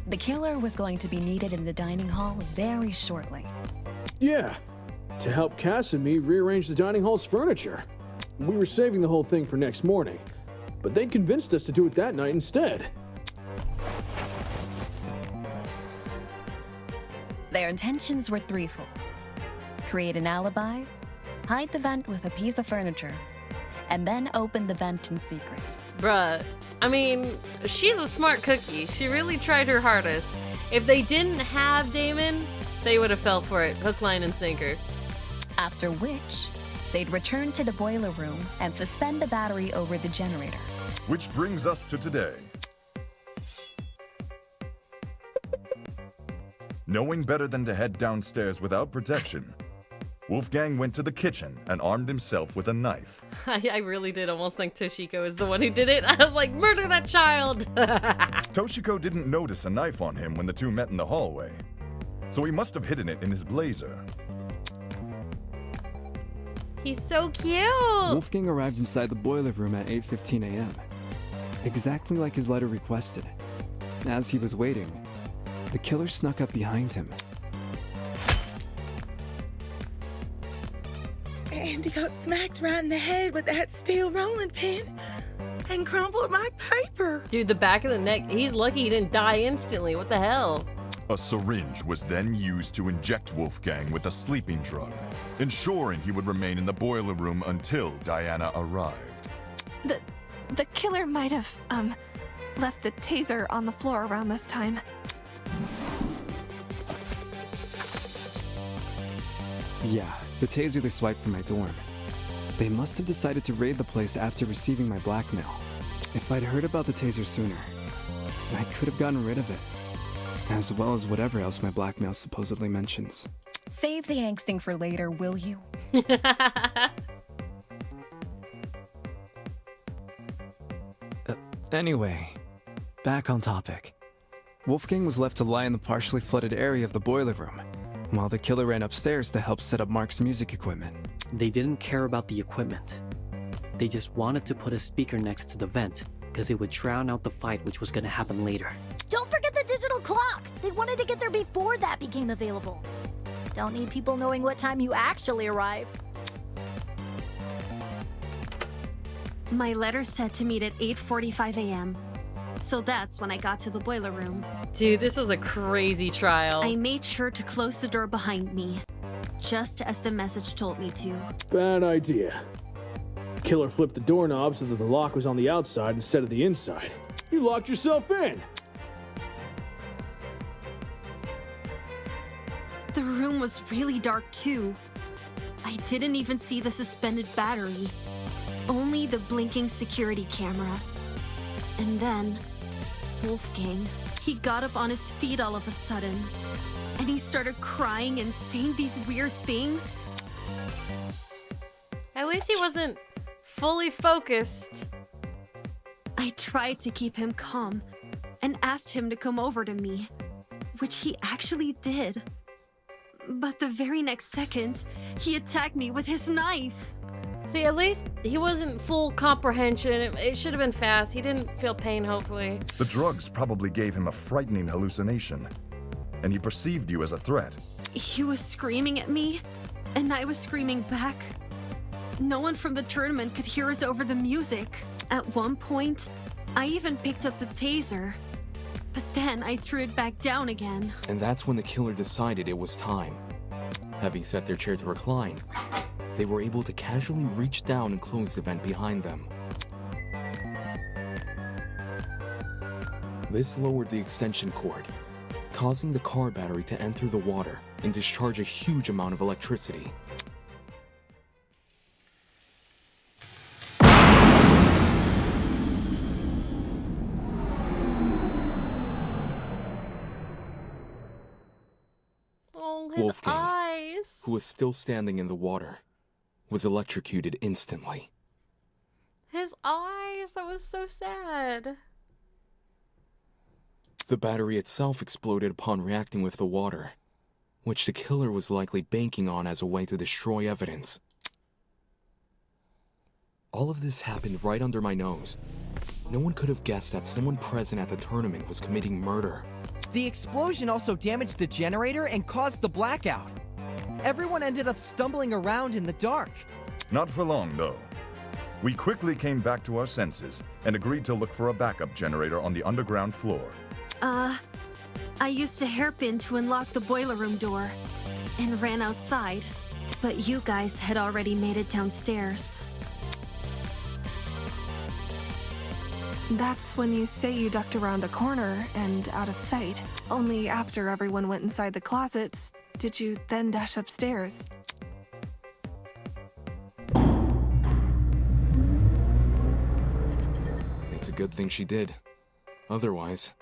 the killer was going to be needed in the dining hall very shortly. Yeah, to help Cass and me rearrange the dining hall's furniture. We were saving the whole thing for next morning, but they convinced us to do it that night instead. Their intentions were threefold. Create an alibi, hide the vent with a piece of furniture, and then open the vent in secret. Bruh, I mean, she's a smart cookie. She really tried her hardest. If they didn't have Damon, they would have fell for it, hook, line, and sinker. After which, they'd return to the boiler room and suspend the battery over the generator. Which brings us to today. Knowing better than to head downstairs without protection, Wolfgang went to the kitchen and armed himself with a knife. I really did almost think Toshiko is the one who did it. I was like, murder that child! Toshiko didn't notice a knife on him when the two met in the hallway, so he must have hidden it in his blazer. He's so cute! Wolfgang arrived inside the boiler room at 8:15 a.m., exactly like his letter requested. As he was waiting, the killer snuck up behind him. And he got smacked right in the head with that steel rolling pin and crumpled like paper. Dude, the back of the neck, he's lucky he didn't die instantly. What the hell? A syringe was then used to inject Wolfgang with a sleeping drug, ensuring he would remain in the boiler room until Diana arrived. The killer might have, left the taser on the floor around this time. Yeah, the taser they swiped from my dorm. They must have decided to raid the place after receiving my blackmail. If I'd heard about the taser sooner, I could have gotten rid of it, as well as whatever else my blackmail supposedly mentions. Save the angsting for later, will you? Anyway, back on topic. Wolfgang was left to lie in the partially flooded area of the boiler room, while the killer ran upstairs to help set up Mark's music equipment. They didn't care about the equipment. They just wanted to put a speaker next to the vent, because it would drown out the fight which was gonna happen later. Don't forget the digital clock! They wanted to get there before that became available. Don't need people knowing what time you actually arrived. My letter said to meet at 8:45 a.m. So that's when I got to the boiler room. Dude, this was a crazy trial. I made sure to close the door behind me, just as the message told me to. Bad idea. Killer flipped the doorknob so that the lock was on the outside instead of the inside. You locked yourself in! The room was really dark too. I didn't even see the suspended battery, only the blinking security camera. And then, Wolfgang, he got up on his feet all of a sudden, and he started crying and saying these weird things. At least he wasn't fully focused. I tried to keep him calm and asked him to come over to me, which he actually did. But the very next second, he attacked me with his knife. See, at least he wasn't full comprehension. It should have been fast. He didn't feel pain, hopefully. The drugs probably gave him a frightening hallucination, and he perceived you as a threat. He was screaming at me, and I was screaming back. No one from the tournament could hear us over the music. At one point, I even picked up the taser, but then I threw it back down again. And that's when the killer decided it was time. Having set their chair to recline, they were able to casually reach down and close the vent behind them. This lowered the extension cord, causing the car battery to enter the water and discharge a huge amount of electricity. Oh, his Wolfgang, eyes. who was still standing in the water, was electrocuted instantly. His eyes. That was so sad. The battery itself exploded upon reacting with the water, which the killer was likely banking on as a way to destroy evidence. All of this happened right under my nose. No one could have guessed that someone present at the tournament was committing murder. The explosion also damaged the generator and caused the blackout. Everyone ended up stumbling around in the dark. Not for long, though. We quickly came back to our senses and agreed to look for a backup generator on the underground floor. I used a hairpin to unlock the boiler room door and ran outside, but you guys had already made it downstairs. That's when you say you ducked around a corner and out of sight. Only after everyone went inside the closets did you then dash upstairs. It's a good thing she did. Otherwise,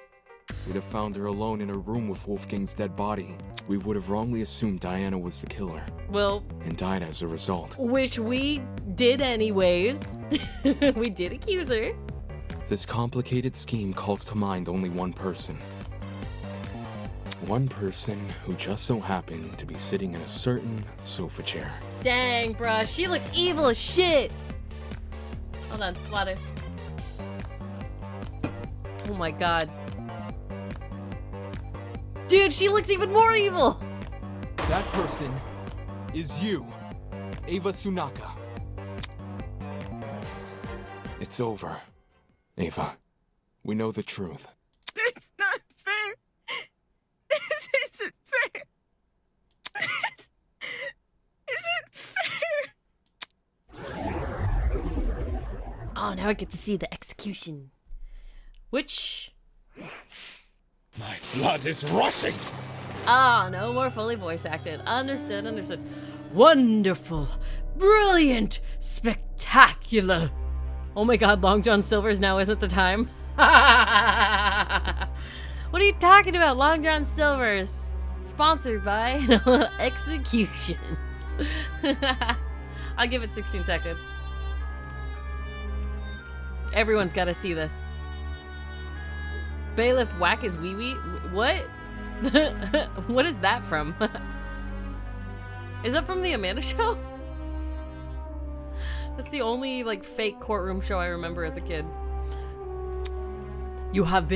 we'd have found her alone in her room with Wolfgang's dead body. We would have wrongly assumed Diana was the killer. Well, and died as a result. Which we did anyways. We did accuse her. This complicated scheme calls to mind only one person. One person who just so happened to be sitting in a certain sofa chair. Dang, bruh. She looks evil as shit. Hold on, water. Oh my god. Dude, she looks even more evil! That person is you, Ava Sunaka. It's over, Ava. We know the truth. It's not fair. This isn't fair. This isn't fair. Oh, now I get to see the execution. Which... My blood is rushing! Ah, no more fully voice acted. Understood, understood. Wonderful, brilliant, spectacular. Oh my god, Long John Silver's now isn't the time. What are you talking about, Long John Silver's? Sponsored by Executions. I'll give it 16 seconds. Everyone's got to see this. Bailiff whack his wee-wee? What? What is that from? Is that from the Amanda Show? That's the only, like, fake courtroom show I remember as a kid. You have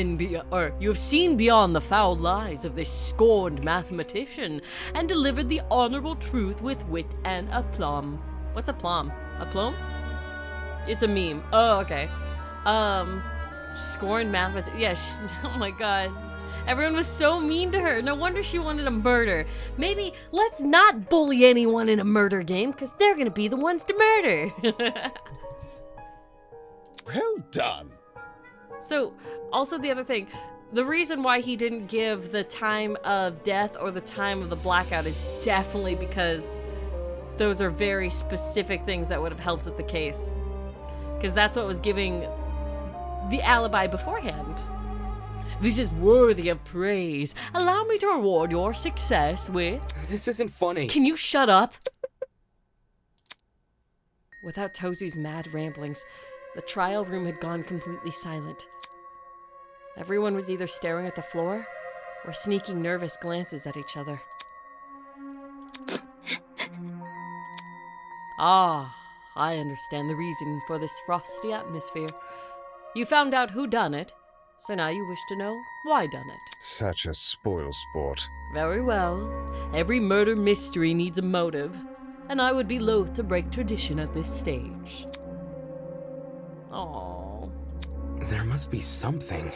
seen beyond the foul lies of this scorned mathematician and delivered the honorable truth with wit and aplomb. What's aplomb? Aplomb? It's a meme. Oh, okay. Scorned mathematician. Yeah, oh my god. Everyone was so mean to her. No wonder she wanted a murder. Maybe let's not bully anyone in a murder game, because they're gonna be the ones to murder. Well done. So, also the other thing, the reason why he didn't give the time of death or the time of the blackout is definitely because those are very specific things that would have helped with the case. Because that's what was giving the alibi beforehand. This is worthy of praise. Allow me to reward your success with... This isn't funny. Can you shut up? Without Tozu's mad ramblings, the trial room had gone completely silent. Everyone was either staring at the floor or sneaking nervous glances at each other. Ah, I understand the reason for this frosty atmosphere. You found out who done it, so now you wish to know why done it. Such a spoil sport. Very well. Every murder mystery needs a motive, and I would be loath to break tradition at this stage. Aww. There must be something.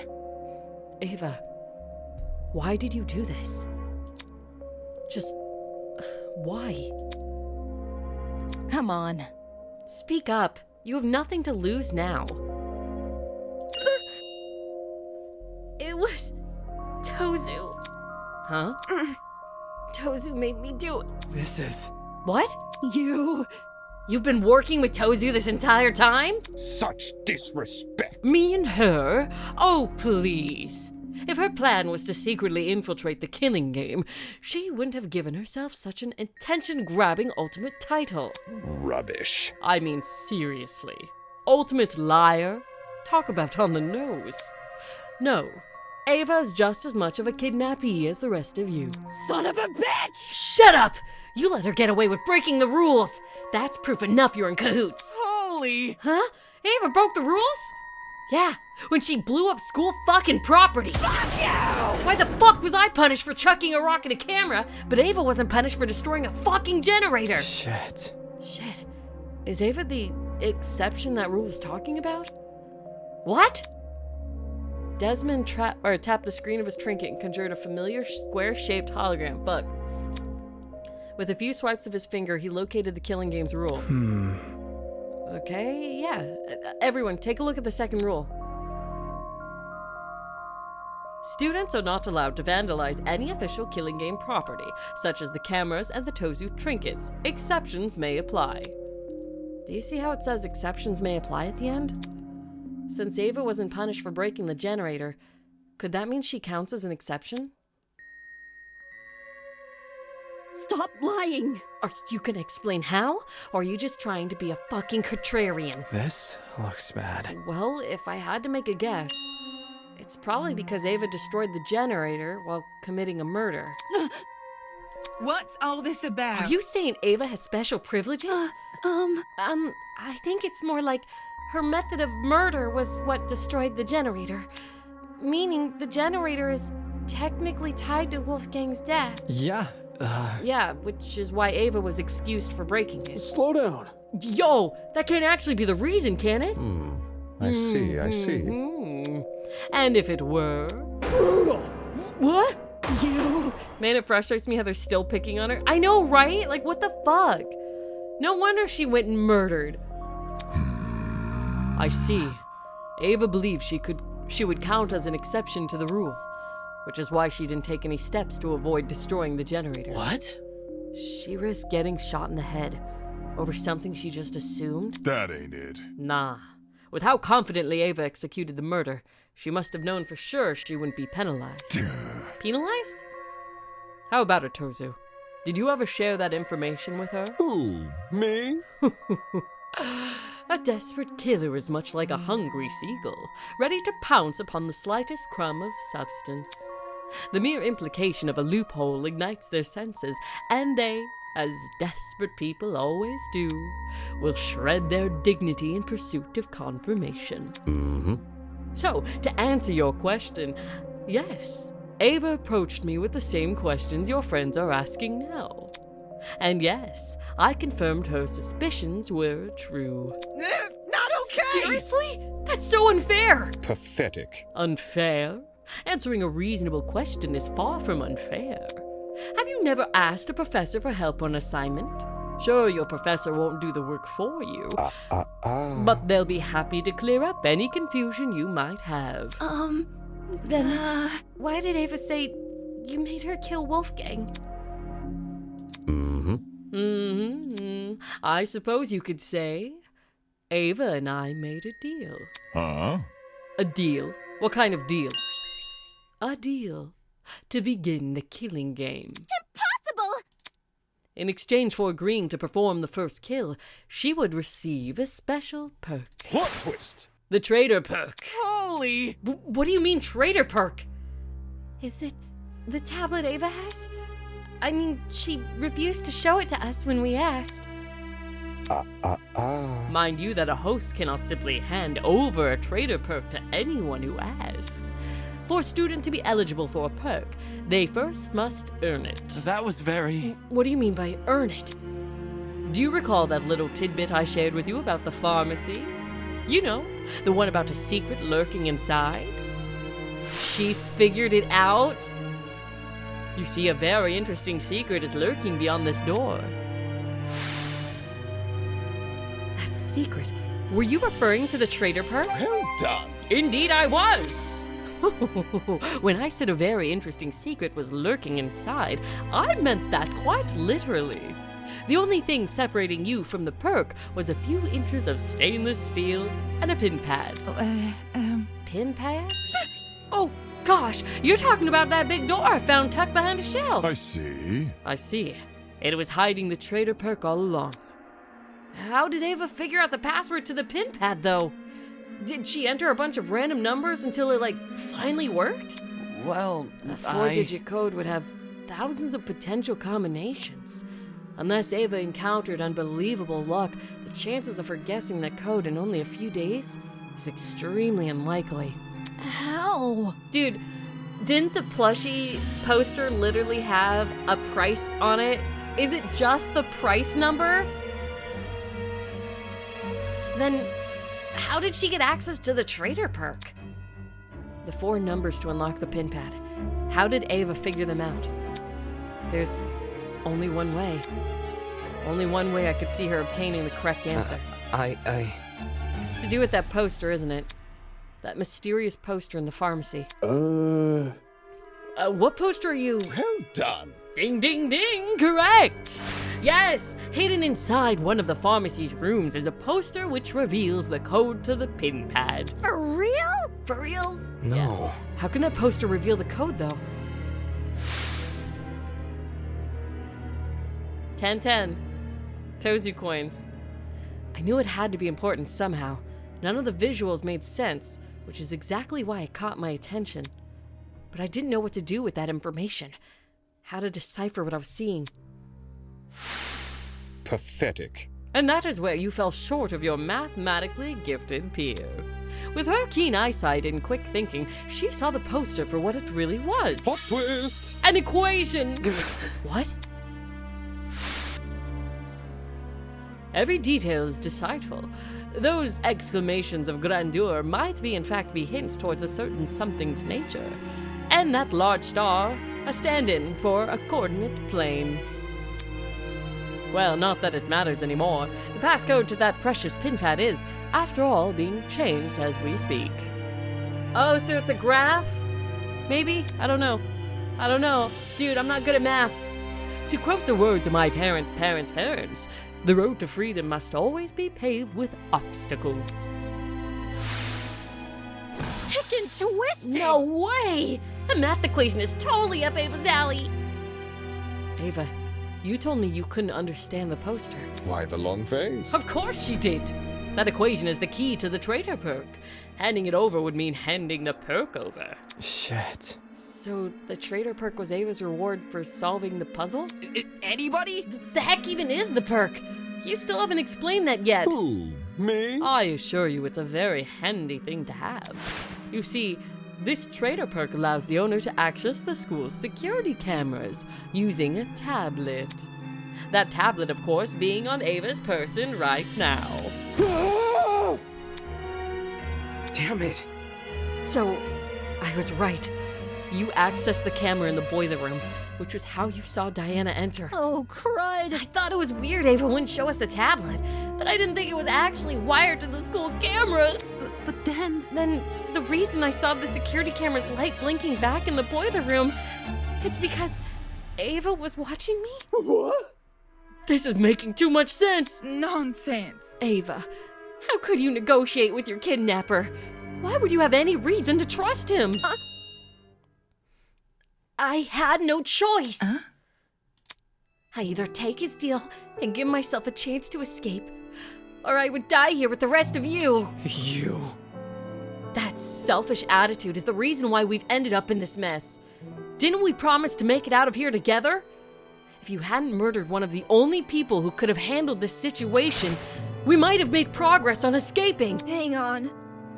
Ava, why did you do this? Just... why? Come on. Speak up. You have nothing to lose now. It was... Tozu. Huh? Tozu made me do it. This is... What? You've been working with Tozu this entire time? Such disrespect. Me and her? Oh, please. If her plan was to secretly infiltrate the killing game, she wouldn't have given herself such an attention-grabbing ultimate title. Rubbish. I mean, seriously. Ultimate liar? Talk about on the nose. No, Ava's just as much of a kidnappee as the rest of you. Son of a bitch! Shut up! You let her get away with breaking the rules. That's proof enough you're in cahoots. Holy! Huh? Ava broke the rules? Yeah, when she blew up school fucking property. Fuck you! Why the fuck was I punished for chucking a rock at a camera, but Ava wasn't punished for destroying a fucking generator? Shit. Shit. Is Ava the exception that rule is talking about? What? Desmond tapped the screen of his trinket and conjured a familiar square-shaped hologram. Fuck. With a few swipes of his finger, he located the killing game's rules. Okay, yeah. Everyone, take a look at the second rule. Students are not allowed to vandalize any official killing game property, such as the cameras and the Tozu trinkets. Exceptions may apply. Do you see how it says exceptions may apply at the end? Since Ava wasn't punished for breaking the generator, could that mean she counts as an exception? Stop lying! Are you gonna explain how? Or are you just trying to be a fucking contrarian? This looks bad. Well, if I had to make a guess, it's probably because Ava destroyed the generator while committing a murder. What's all this about? Are you saying Ava has special privileges? I think it's more like her method of murder was what destroyed the generator. Meaning the generator is technically tied to Wolfgang's death. Yeah, Yeah, which is why Ava was excused for breaking it. Slow down. Yo, that can't actually be the reason, can it? I see. Mhm. And if it were... Brutal! What? You... Man, it frustrates me how they're still picking on her. I know, right? Like, what the fuck? No wonder she went and murdered. I see. Ava believed she would count as an exception to the rule, which is why she didn't take any steps to avoid destroying the generator. What? She risked getting shot in the head over something she just assumed? That ain't it. Nah. With how confidently Ava executed the murder, she must have known for sure she wouldn't be penalized. Penalized? How about it, Tozu? Did you ever share that information with her? Who? Me? A desperate killer is much like a hungry seagull, ready to pounce upon the slightest crumb of substance. The mere implication of a loophole ignites their senses, and they, as desperate people always do, will shred their dignity in pursuit of confirmation. So, to answer your question, yes, Ava approached me with the same questions your friends are asking now. And yes, I confirmed her suspicions were true. Not okay! Seriously? That's so unfair! Pathetic. Unfair? Answering a reasonable question is far from unfair. Have you never asked a professor for help on assignment? Sure, your professor won't do the work for you, but they'll be happy to clear up any confusion you might have. Then why did Ava say you made her kill Wolfgang? I suppose you could say Ava and I made a deal. Huh? A deal? What kind of deal? A deal to begin the killing game. Impossible! In exchange for agreeing to perform the first kill, she would receive a special perk. Plot twist! The traitor perk. Holy! What do you mean traitor perk? Is it the tablet Ava has? I mean, she refused to show it to us when we asked. Mind you that a host cannot simply hand over a trader perk to anyone who asks. For a student to be eligible for a perk, they first must earn it. That was very... What do you mean by earn it? Do you recall that little tidbit I shared with you about the pharmacy? You know, the one about a secret lurking inside? She figured it out? You see, a very interesting secret is lurking beyond this door. That secret? Were you referring to the trader perk? Well done. Indeed I was! When I said a very interesting secret was lurking inside, I meant that quite literally. The only thing separating you from the perk was a few inches of stainless steel and a pin pad. Pin pad? Oh gosh, you're talking about that big door I found tucked behind a shelf. I see. I see. It was hiding the trader perk all along. How did Ava figure out the password to the pin pad, though? Did she enter a bunch of random numbers until it, finally worked? Well, A 4-digit code would have thousands of potential combinations. Unless Ava encountered unbelievable luck, the chances of her guessing that code in only a few days is extremely unlikely. How? Dude, didn't the plushie poster literally have a price on it? Is it just the price number? Then, how did she get access to the trader perk? The 4 numbers to unlock the pin pad. How did Ava figure them out? There's only one way. Only one way I could see her obtaining the correct answer. It's to do with that poster, isn't it? That mysterious poster in the pharmacy. What poster are you? Well done. Ding, ding, ding! Correct! Yes! Hidden inside one of the pharmacy's rooms is a poster which reveals the code to the pin pad. For real? For real? No. Yeah. How can that poster reveal the code, though? 1010. Tozu coins. I knew it had to be important somehow. None of the visuals made sense, which is exactly why it caught my attention. But I didn't know what to do with that information. How to decipher what I was seeing. Pathetic. And that is where you fell short of your mathematically gifted peer. With her keen eyesight and quick thinking, she saw the poster for what it really was. Plot twist! An equation! What? Every detail is decideful. Those exclamations of grandeur might in fact be hints towards a certain something's nature. And that large star, a stand-in for a coordinate plane. Well, not that it matters anymore. The passcode to that precious pin pad is, after all, being changed as we speak. Oh, so it's a graph? Maybe? I don't know. Dude, I'm not good at math. To quote the words of my parents' the road to freedom must always be paved with obstacles. Sick and twisted! No way! A math equation is totally up Ava's alley! Ava, you told me you couldn't understand the poster. Why the long face? Of course she did! That equation is the key to the trader perk. Handing it over would mean handing the perk over. Shit. So the trader perk was Ava's reward for solving the puzzle? Anybody? The heck even is the perk? You still haven't explained that yet. Who? Me? I assure you it's a very handy thing to have. You see, this trader perk allows the owner to access the school's security cameras using a tablet. That tablet, of course, being on Ava's person right now. Damn it. So, I was right. You accessed the camera in the boiler room, which was how you saw Diana enter. Oh, crud. I thought it was weird Ava wouldn't show us the tablet, but I didn't think it was actually wired to the school cameras. But then... Then the reason I saw the security camera's light blinking back in the boiler room, it's because Ava was watching me? What? This is making too much sense. Nonsense. Ava, how could you negotiate with your kidnapper? Why would you have any reason to trust him? I had no choice. I either take his deal and give myself a chance to escape, or I would die here with the rest of you. You. That selfish attitude is the reason why we've ended up in this mess. Didn't we promise to make it out of here together? If you hadn't murdered one of the only people who could have handled this situation, we might have made progress on escaping. Hang on.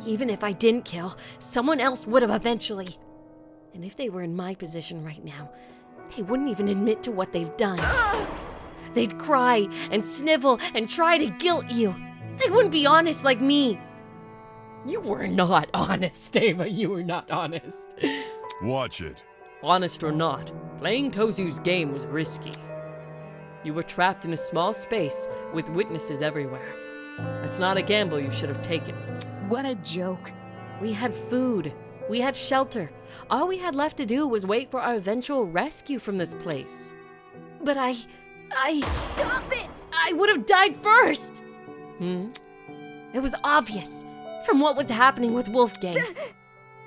Even if I didn't kill, someone else would have eventually. And if they were in my position right now, they wouldn't even admit to what they've done. They'd cry and snivel and try to guilt you. They wouldn't be honest like me. You were not honest, Ava. You were not honest. Watch it. Honest or not, playing Tozu's game was risky. You were trapped in a small space with witnesses everywhere. That's not a gamble you should have taken. What a joke. We had food. We had shelter. All we had left to do was wait for our eventual rescue from this place. But I... Stop it! I would have died first! It was obvious from what was happening with Wolfgang.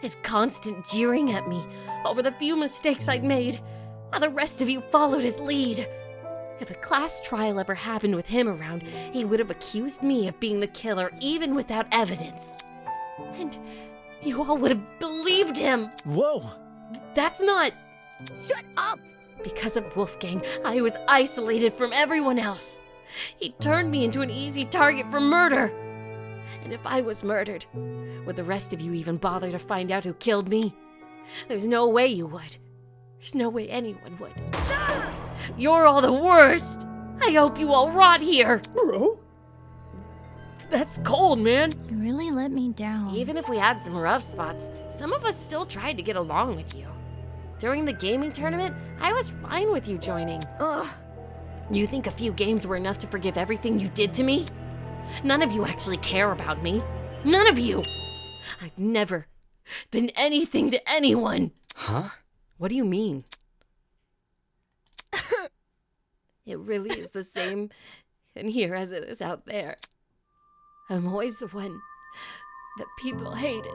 His constant jeering at me over the few mistakes I'd made, while the rest of you followed his lead. If a class trial ever happened with him around, he would have accused me of being the killer even without evidence. And you all would have believed him. Whoa! That's not... Shut up! Because of Wolfgang, I was isolated from everyone else. He turned me into an easy target for murder. And if I was murdered, would the rest of you even bother to find out who killed me? There's no way you would. There's no way anyone would. You're all the worst! I hope you all rot here! Bro? That's cold, man. You really let me down. Even if we had some rough spots, some of us still tried to get along with you. During the gaming tournament, I was fine with you joining. Ugh. You think a few games were enough to forgive everything you did to me? None of you actually care about me. None of you! I've never been anything to anyone. Huh? What do you mean? It really is the same in here as it is out there. I'm always the one that people hated.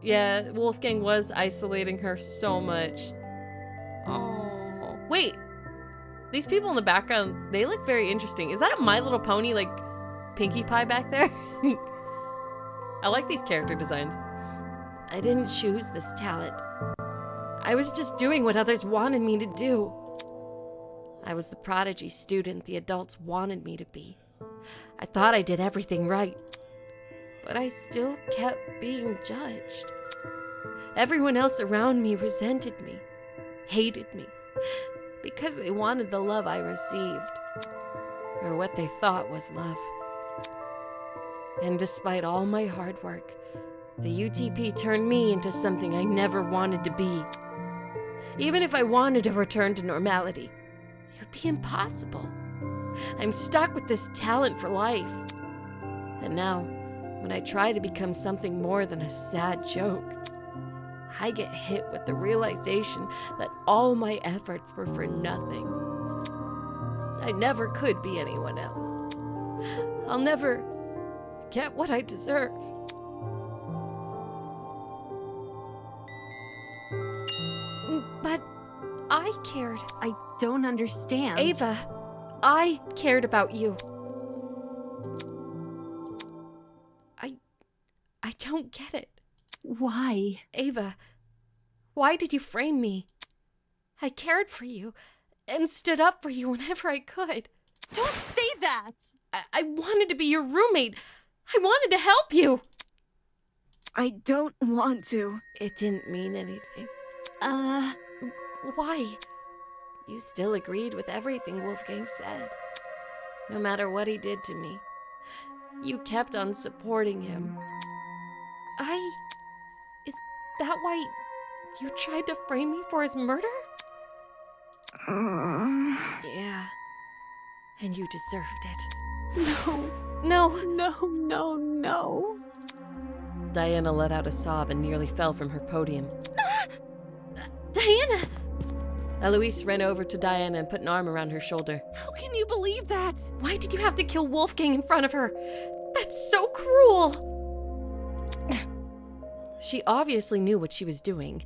Yeah, Wolfgang was isolating her so much. Oh. Wait. These people in the background, they look very interesting. Is that a My Little Pony, like, Pinkie Pie back there? I like these character designs. I didn't choose this talent. I was just doing what others wanted me to do. I was the prodigy student the adults wanted me to be. I thought I did everything right. But I still kept being judged. Everyone else around me resented me, hated me, because they wanted the love I received, or what they thought was love. And despite all my hard work, the UTP turned me into something I never wanted to be. Even if I wanted to return to normality, it would be impossible. I'm stuck with this talent for life. And now, when I try to become something more than a sad joke, I get hit with the realization that all my efforts were for nothing. I never could be anyone else. I'll never get what I deserve. But I cared. I don't understand. Ava, I cared about you. I don't get it. Why? Ava, why did you frame me? I cared for you and stood up for you whenever I could. Don't say that! I wanted to be your roommate. I wanted to help you. I don't want to. It didn't mean anything. Why? You still agreed with everything Wolfgang said. No matter what he did to me, you kept on supporting him. Is that why you tried to frame me for his murder? Yeah. And you deserved it. No. No. No. Diana let out a sob and nearly fell from her podium. Diana! Eloise ran over to Diana and put an arm around her shoulder. How can you believe that? Why did you have to kill Wolfgang in front of her? That's so cruel! She obviously knew what she was doing.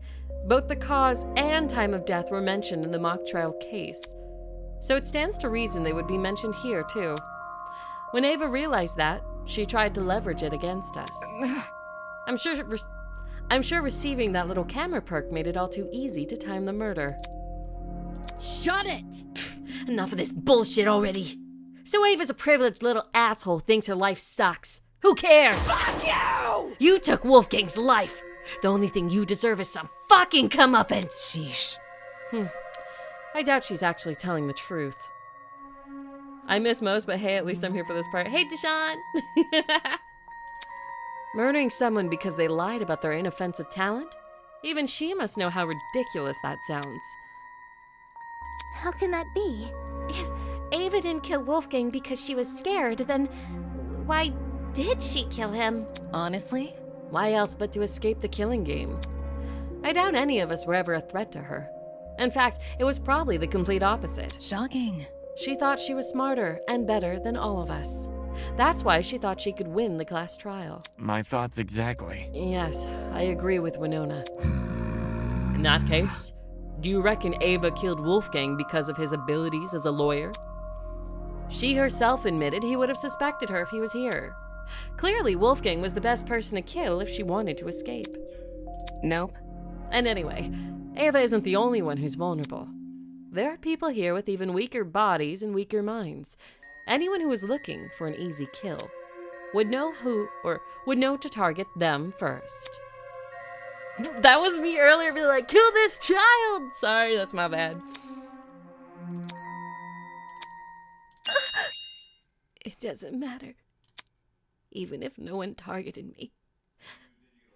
Both the cause and time of death were mentioned in the mock trial case. So it stands to reason they would be mentioned here, too. When Ava realized that, she tried to leverage it against us. I'm sure receiving that little camera perk made it all too easy to time the murder. Shut it! Enough of this bullshit already. So Ava's a privileged little asshole thinks her life sucks. Who cares? Fuck you! You took Wolfgang's life. The only thing you deserve is some fucking comeuppance. Sheesh. I doubt she's actually telling the truth. I miss most, but hey, at least I'm here for this part. Hey, Deshaun! Murdering someone because they lied about their inoffensive talent? Even she must know how ridiculous that sounds. How can that be? If Ava didn't kill Wolfgang because she was scared, then why did she kill him? Honestly? Why else but to escape the killing game? I doubt any of us were ever a threat to her. In fact, it was probably the complete opposite. Shocking. She thought she was smarter and better than all of us. That's why she thought she could win the class trial. My thoughts exactly. Yes, I agree with Winona. In that case, do you reckon Ava killed Wolfgang because of his abilities as a lawyer? She herself admitted he would have suspected her if he was here. Clearly, Wolfgang was the best person to kill if she wanted to escape. Nope. And anyway, Ava isn't the only one who's vulnerable. There are people here with even weaker bodies and weaker minds. Anyone who is looking for an easy kill would know to target them first. That was me earlier, being like, kill this child! Sorry, that's my bad. It doesn't matter. Even if no one targeted me,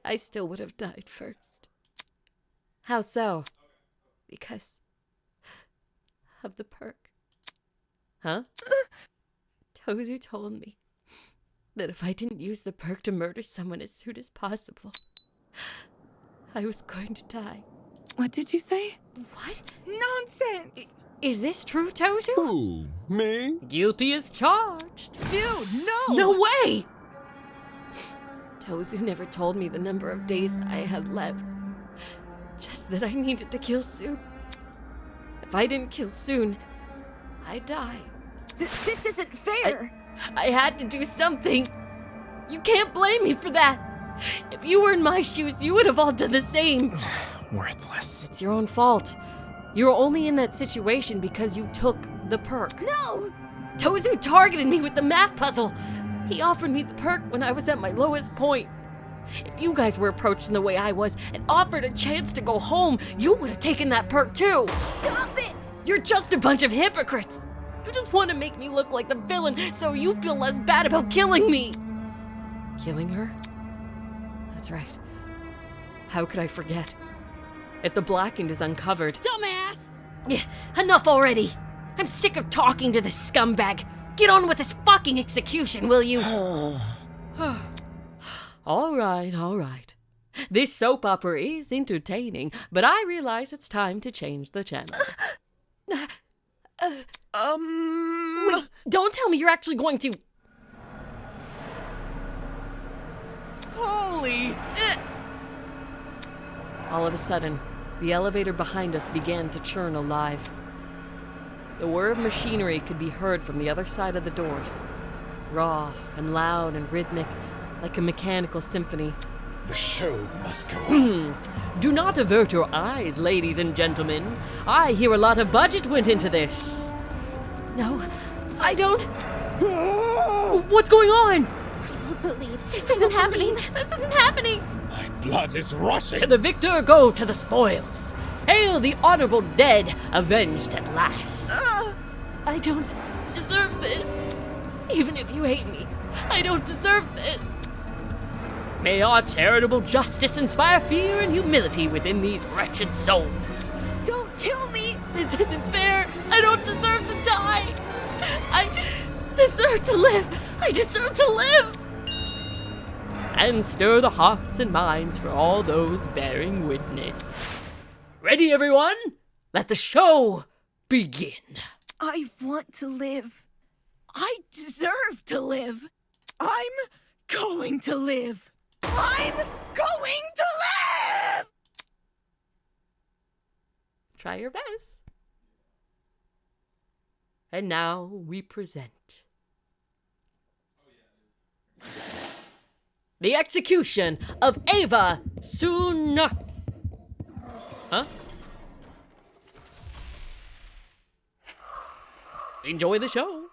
I still would have died first. How so? Because of the perk. Huh? Tozu told me that if I didn't use the perk to murder someone as soon as possible, I was going to die. What did you say? What? Nonsense! Is this true, Tozu? Who? Me? Guilty as charged. Dude, no! No way! Tozu never told me the number of days I had left. Just that I needed to kill soon. If I didn't kill soon, I'd die. This isn't fair! I had to do something. You can't blame me for that. If you were in my shoes, you would have all done the same. Worthless. It's your own fault. You were only in that situation because you took the perk. No! Tozu targeted me with the math puzzle. He offered me the perk when I was at my lowest point. If you guys were approaching the way I was and offered a chance to go home, you would have taken that perk too. Stop it! You're just a bunch of hypocrites. You just want to make me look like the villain so you feel less bad about killing me. Killing her? That's right. How could I forget? If the Blackened is uncovered... Dumbass! Yeah, enough already! I'm sick of talking to this scumbag. Get on with this fucking execution, will you? All right. This soap opera is entertaining, but I realize it's time to change the channel. Wait, don't tell me you're actually going to... Holy... All of a sudden, the elevator behind us began to churn alive. The whir of machinery could be heard from the other side of the doors. Raw and loud and rhythmic, like a mechanical symphony. The show must go on. Do not avert your eyes, ladies and gentlemen. I hear a lot of budget went into this. No, I don't... What's going on? I won't believe This isn't happening. This isn't happening. My blood is rushing. To the victor go to the spoils. Hail the honorable dead, avenged at last. I don't deserve this. Even if you hate me, I don't deserve this. May our charitable justice inspire fear and humility within these wretched souls. Don't kill me! This isn't fair. I don't deserve to die. I deserve to live. I deserve to live. And stir the hearts and minds for all those bearing witness. Ready, everyone? Let the show begin. I want to live. I deserve to live. I'm going to live. I'm going to live! Try your best. And now we present The execution of Ava Suna. Huh? Enjoy the show.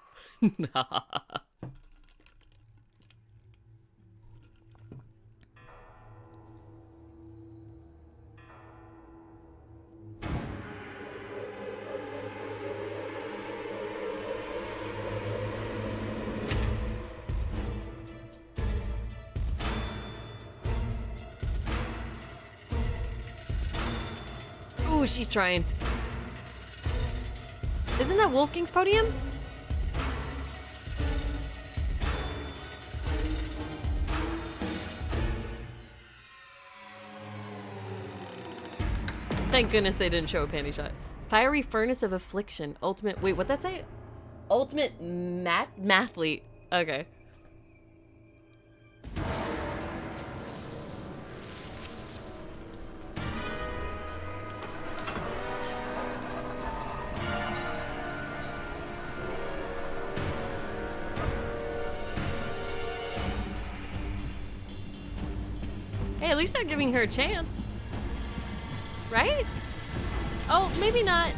Ooh, she's trying. Isn't that Wolfgang's podium? Thank goodness they didn't show a panty shot. Fiery Furnace of Affliction. Ultimate. Wait, what'd that say? Ultimate mathlete. Okay. Hey, at least they're giving her a chance. Right? Oh, maybe not.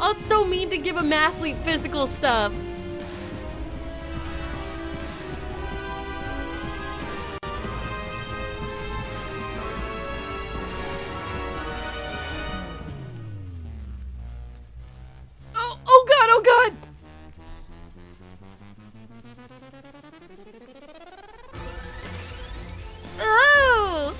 Oh, it's so mean to give a mathlete physical stuff. Oh god, oh god! Oh!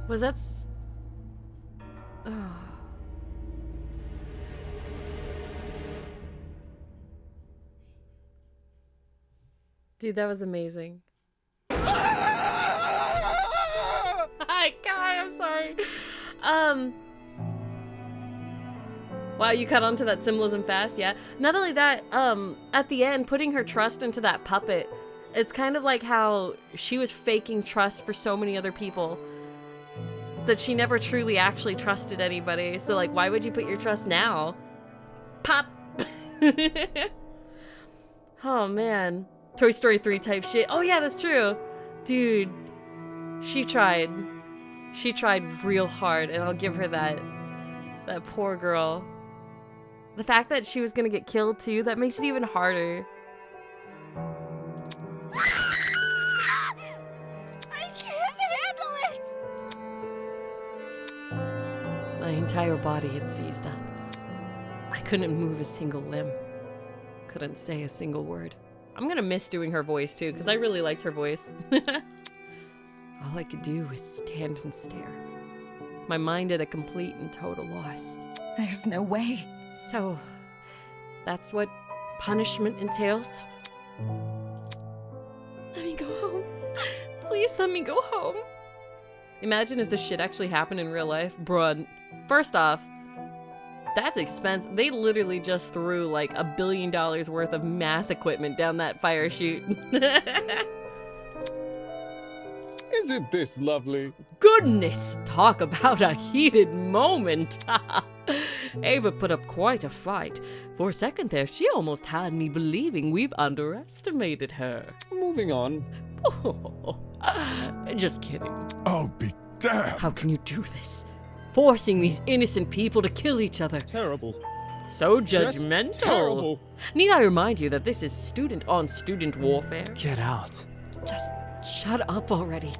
Was that oh. Dude, that was amazing. Hi, Kai, I'm sorry. Wow, you cut onto that symbolism fast, yeah. Not only that, at the end, putting her trust into that puppet, it's kind of like how she was faking trust for so many other people. That she never truly actually trusted anybody. So like, why would you put your trust now? Pop! Oh man. Toy Story 3 type shit. Oh yeah, that's true. Dude, she tried. She tried real hard, and I'll give her that. That poor girl. The fact that she was gonna get killed too, that makes it even harder. My entire body had seized up. I couldn't move a single limb. Couldn't say a single word. I'm gonna miss doing her voice too, because I really liked her voice. All I could do was stand and stare. My mind at a complete and total loss. There's no way. So, that's what punishment entails? Let me go home. Please let me go home. Imagine if this shit actually happened in real life. Bruh, first off, that's expensive. They literally just threw like $1 billion worth of math equipment down that fire chute. Isn't this lovely? Goodness, talk about a heated moment. Ava put up quite a fight. For a second there, she almost had me believing we've underestimated her. Moving on. Just kidding. Oh, be damned. How can you do this? Forcing these innocent people to kill each other. Terrible. So Just judgmental. terrible. Need I remind you that this is student-on-student warfare? Get out. Just shut up already.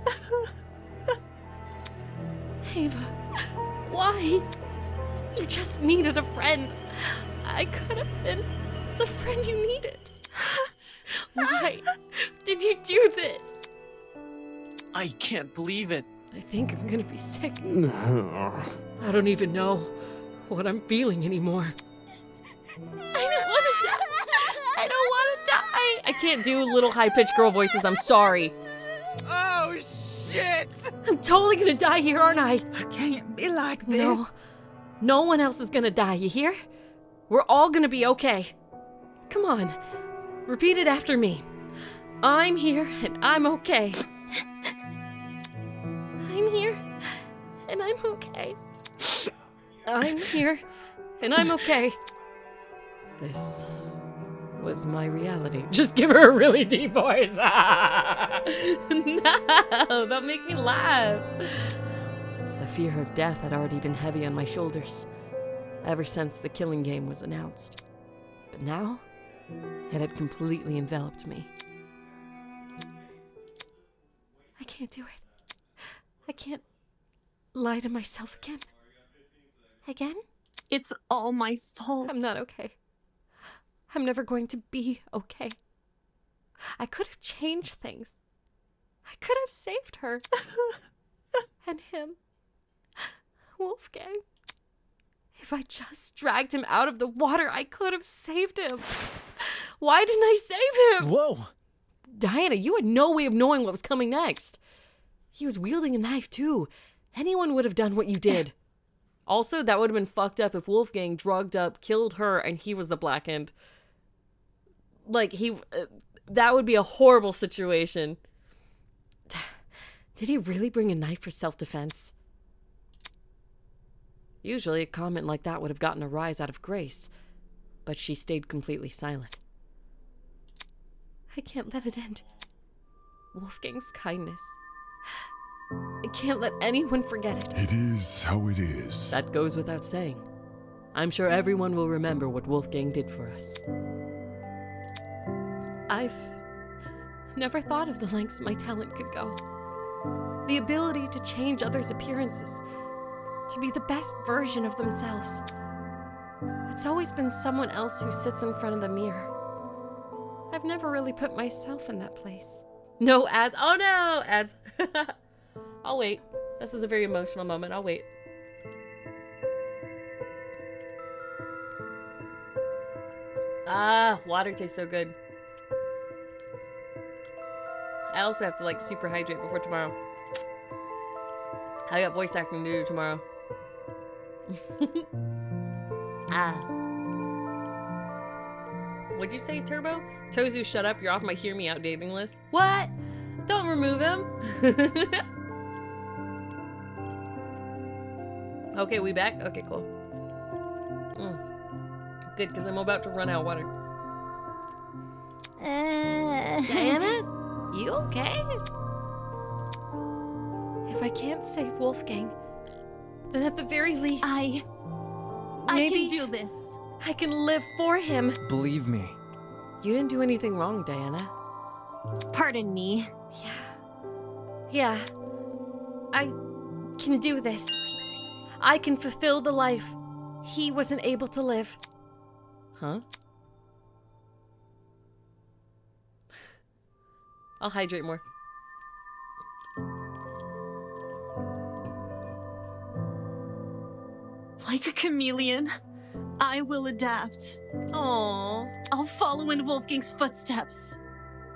Ava, why? You just needed a friend. I could have been the friend you needed. Why did you do this? I can't believe it. I think I'm gonna be sick. I don't even know what I'm feeling anymore. I don't want to die. I don't want to die. I can't do little high-pitched girl voices. I'm sorry. Oh, shit! I'm totally gonna die here, aren't I? I can't be like this. No. No one else is gonna die, you hear? We're all gonna be okay. Come on. Repeat it after me. I'm here and I'm okay. I'm here and I'm okay. I'm here and I'm okay. This was my reality. Just give her a really deep voice. No, don't make me laugh. The fear of death had already been heavy on my shoulders ever since the killing game was announced. But now, it had completely enveloped me. I can't do it. I can't lie to myself again. Again? It's all my fault. I'm not okay. I'm never going to be okay. I could have changed things. I could have saved her. And him. Wolfgang. If I just dragged him out of the water, I could have saved him. Why didn't I save him? Whoa! Diana, you had no way of knowing what was coming next. He was wielding a knife, too. Anyone would have done what you did. Also, that would have been fucked up if Wolfgang drugged up, killed her, and he was the Black End. Like, that would be a horrible situation. Did he really bring a knife for self-defense? Usually, a comment like that would have gotten a rise out of Grace, but she stayed completely silent. I can't let it end. Wolfgang's kindness. I can't let anyone forget it. It is how it is. That goes without saying. I'm sure everyone will remember what Wolfgang did for us. I've never thought of the lengths my talent could go. The ability to change others' appearances, to be the best version of themselves. It's always been someone else who sits in front of the mirror. I've never really put myself in that place. No ads. Oh no, ads. I'll wait. This is a very emotional moment. I'll wait. Ah, water tastes so good. I also have to like super hydrate before tomorrow. I got voice acting to do tomorrow. Ah. What'd you say, Turbo? Tozu, shut up. You're off my Hear Me Out dating list. What? Don't remove him. Okay, we back? Okay, cool. Good, because I'm about to run out of water. Diana? You okay? If I can't save Wolfgang, then at the very least... I maybe can do this. I can live for him. Believe me. You didn't do anything wrong, Diana. Pardon me. Yeah. I can do this. I can fulfill the life he wasn't able to live. Huh? I'll hydrate more. Like a chameleon, I will adapt. Aww. I'll follow in Wolfgang's footsteps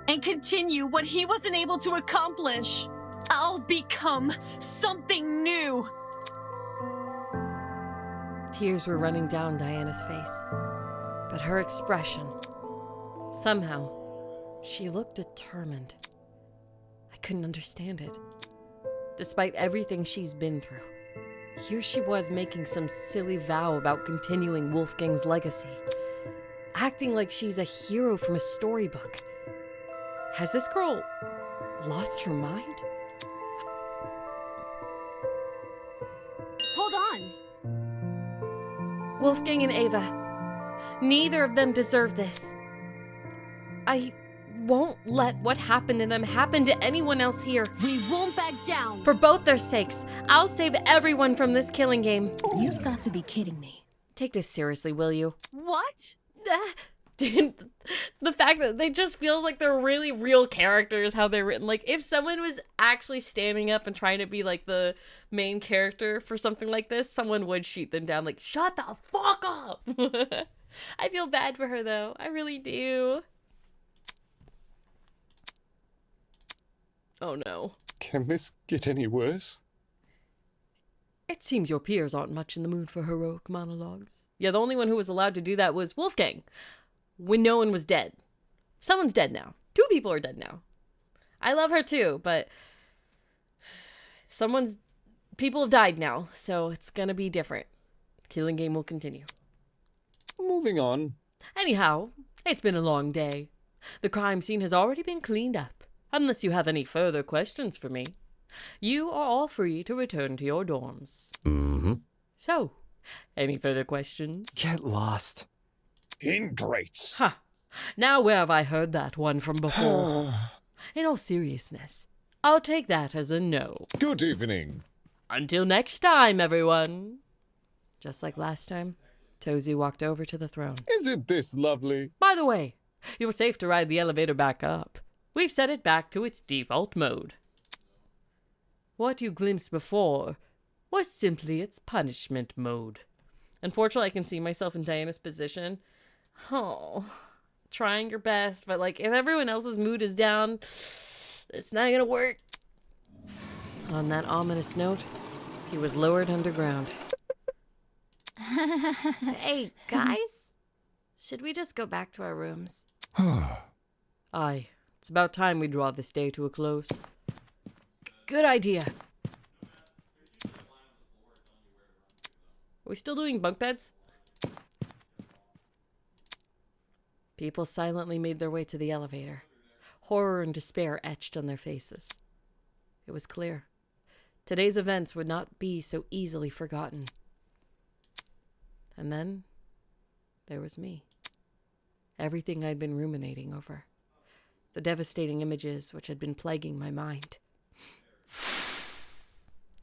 and continue what he wasn't able to accomplish. I'll become something new. Tears were running down Diana's face, but her expression, somehow, she looked determined. I couldn't understand it. Despite everything she's been through, here she was making some silly vow about continuing Wolfgang's legacy, acting like she's a hero from a storybook. Has this girl lost her mind? Hold on. Wolfgang and Ava, neither of them deserve this. I won't let what happened to them happen to anyone else here. We won't back down. For both their sakes, I'll save everyone from this killing game. You've got to be kidding me. Take this seriously, will you? What? Dude, the fact that they just feels like they're really real characters, how they're written. Like, if someone was actually standing up and trying to be, like, the main character for something like this, someone would shoot them down, like, shut the fuck up! I feel bad for her, though. I really do. Oh, no. Can this get any worse? It seems your peers aren't much in the mood for heroic monologues. Yeah, the only one who was allowed to do that was Wolfgang, when no one was dead. Someone's dead now. 2 people are dead now. I love her too, but people have died now, so it's gonna be different. Killing game will continue. Moving on. Anyhow, it's been a long day. The crime scene has already been cleaned up, unless you have any further questions for me. You are all free to return to your dorms. Mm-hmm. So, any further questions? Get lost. Ingrates. Ha! Now where have I heard that one from before? In all seriousness, I'll take that as a no. Good evening. Until next time, everyone. Just like last time, Tozy walked over to the throne. Isn't this lovely? By the way, you're safe to ride the elevator back up. We've set it back to its default mode. What you glimpsed before was simply its punishment mode. Unfortunately, I can see myself in Diana's position. Oh, trying your best, but like, if everyone else's mood is down, it's not gonna work. On that ominous note, he was lowered underground. Hey, guys? Should we just go back to our rooms? Aye, it's about time we draw this day to a close. Good idea. Are we still doing bunk beds? People silently made their way to the elevator, horror and despair etched on their faces. It was clear. Today's events would not be so easily forgotten. And then, there was me. Everything I'd been ruminating over. The devastating images which had been plaguing my mind.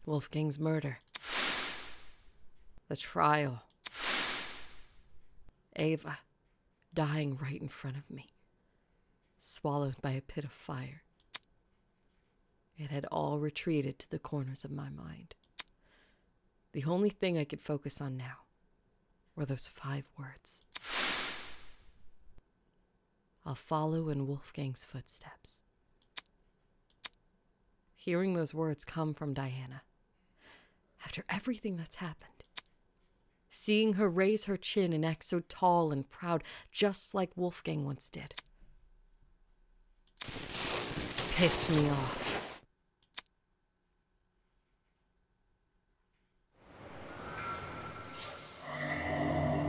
Wolfgang's murder. The trial. Ava, dying right in front of me. Swallowed by a pit of fire. It had all retreated to the corners of my mind. The only thing I could focus on now were those 5 words. I'll follow in Wolfgang's footsteps. Hearing those words come from Diana, after everything that's happened, seeing her raise her chin and act so tall and proud, just like Wolfgang once did, pissed me off.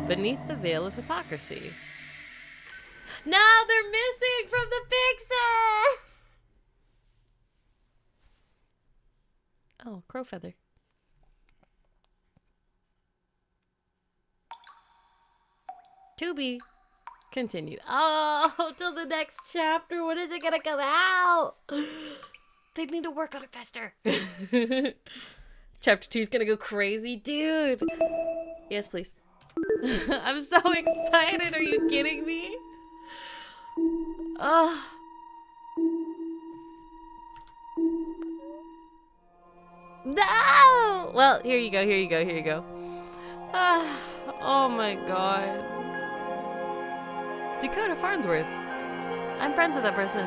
Beneath the veil of hypocrisy. Now they're missing from the picture! Oh, crow feather. To be continued. Oh, till the next chapter. When is it gonna come out? They need to work on it faster. Chapter 2 is gonna go crazy. Dude. Yes, please. I'm so excited. Are you kidding me? Oh. No! Well, here you go, here you go, here you go. Oh my god. Dakota Farnsworth. I'm friends with that person.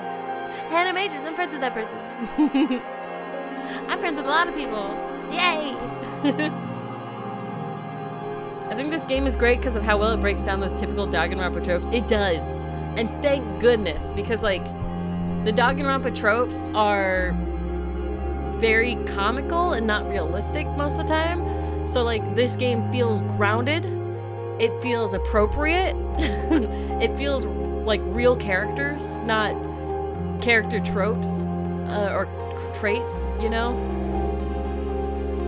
Hannah Majors, I'm friends with that person. I'm friends with a lot of people. Yay! I think this game is great because of how well it breaks down those typical Danganronpa tropes. It does. And thank goodness, because like, the Danganronpa tropes are very comical and not realistic most of the time. So like this game feels grounded. It feels appropriate. It feels like real characters, not character tropes or traits, you know?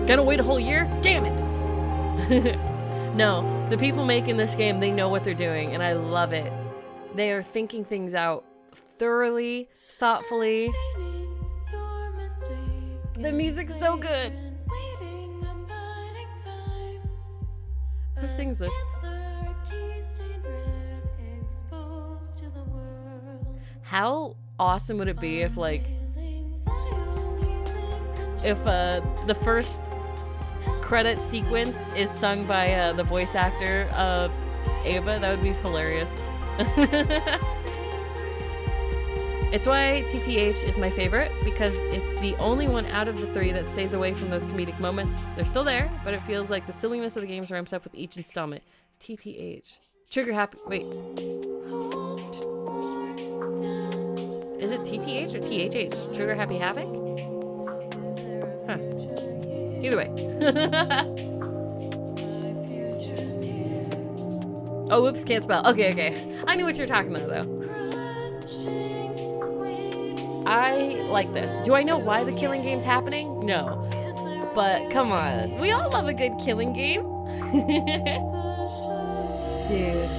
Gonna wait a whole year? Damn it! No, the people making this game, they know what they're doing, and I love it. They are thinking things out thoroughly, thoughtfully. The music's so good. Who sings this? How awesome would it be if like the first credit sequence is sung by the voice actor of Ava? That would be hilarious. It's why TTH is my favorite, because it's the only one out of the three that stays away from those comedic moments. They're still there, but it feels like the silliness of the games ramps up with each installment. TTH. Trigger happy. Wait. Is it TTH or THH? Trigger Happy Havoc? Huh. Either way. Oh, whoops, can't spell. Okay. I knew what you were talking about, though. I like this. Do I know why the killing game's happening? No. But come on. We all love a good killing game. Dude.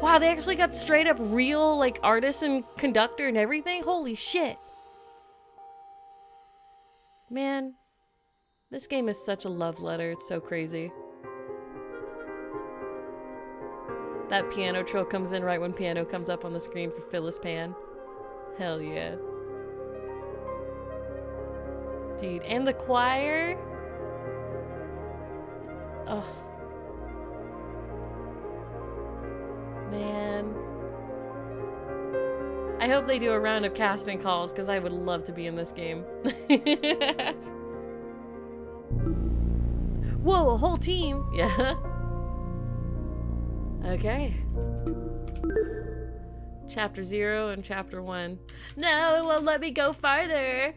Wow, they actually got straight up real, like, artist and conductor and everything? Holy shit. Man, this game is such a love letter. It's so crazy. That piano trill comes in right when piano comes up on the screen for Phyllis Pan. Hell yeah. Dude, and the choir? Oh. Man. I hope they do a round of casting calls, because I would love to be in this game. Whoa, a whole team! Yeah. Okay. Chapter 0 and Chapter 1. No, it won't let me go farther.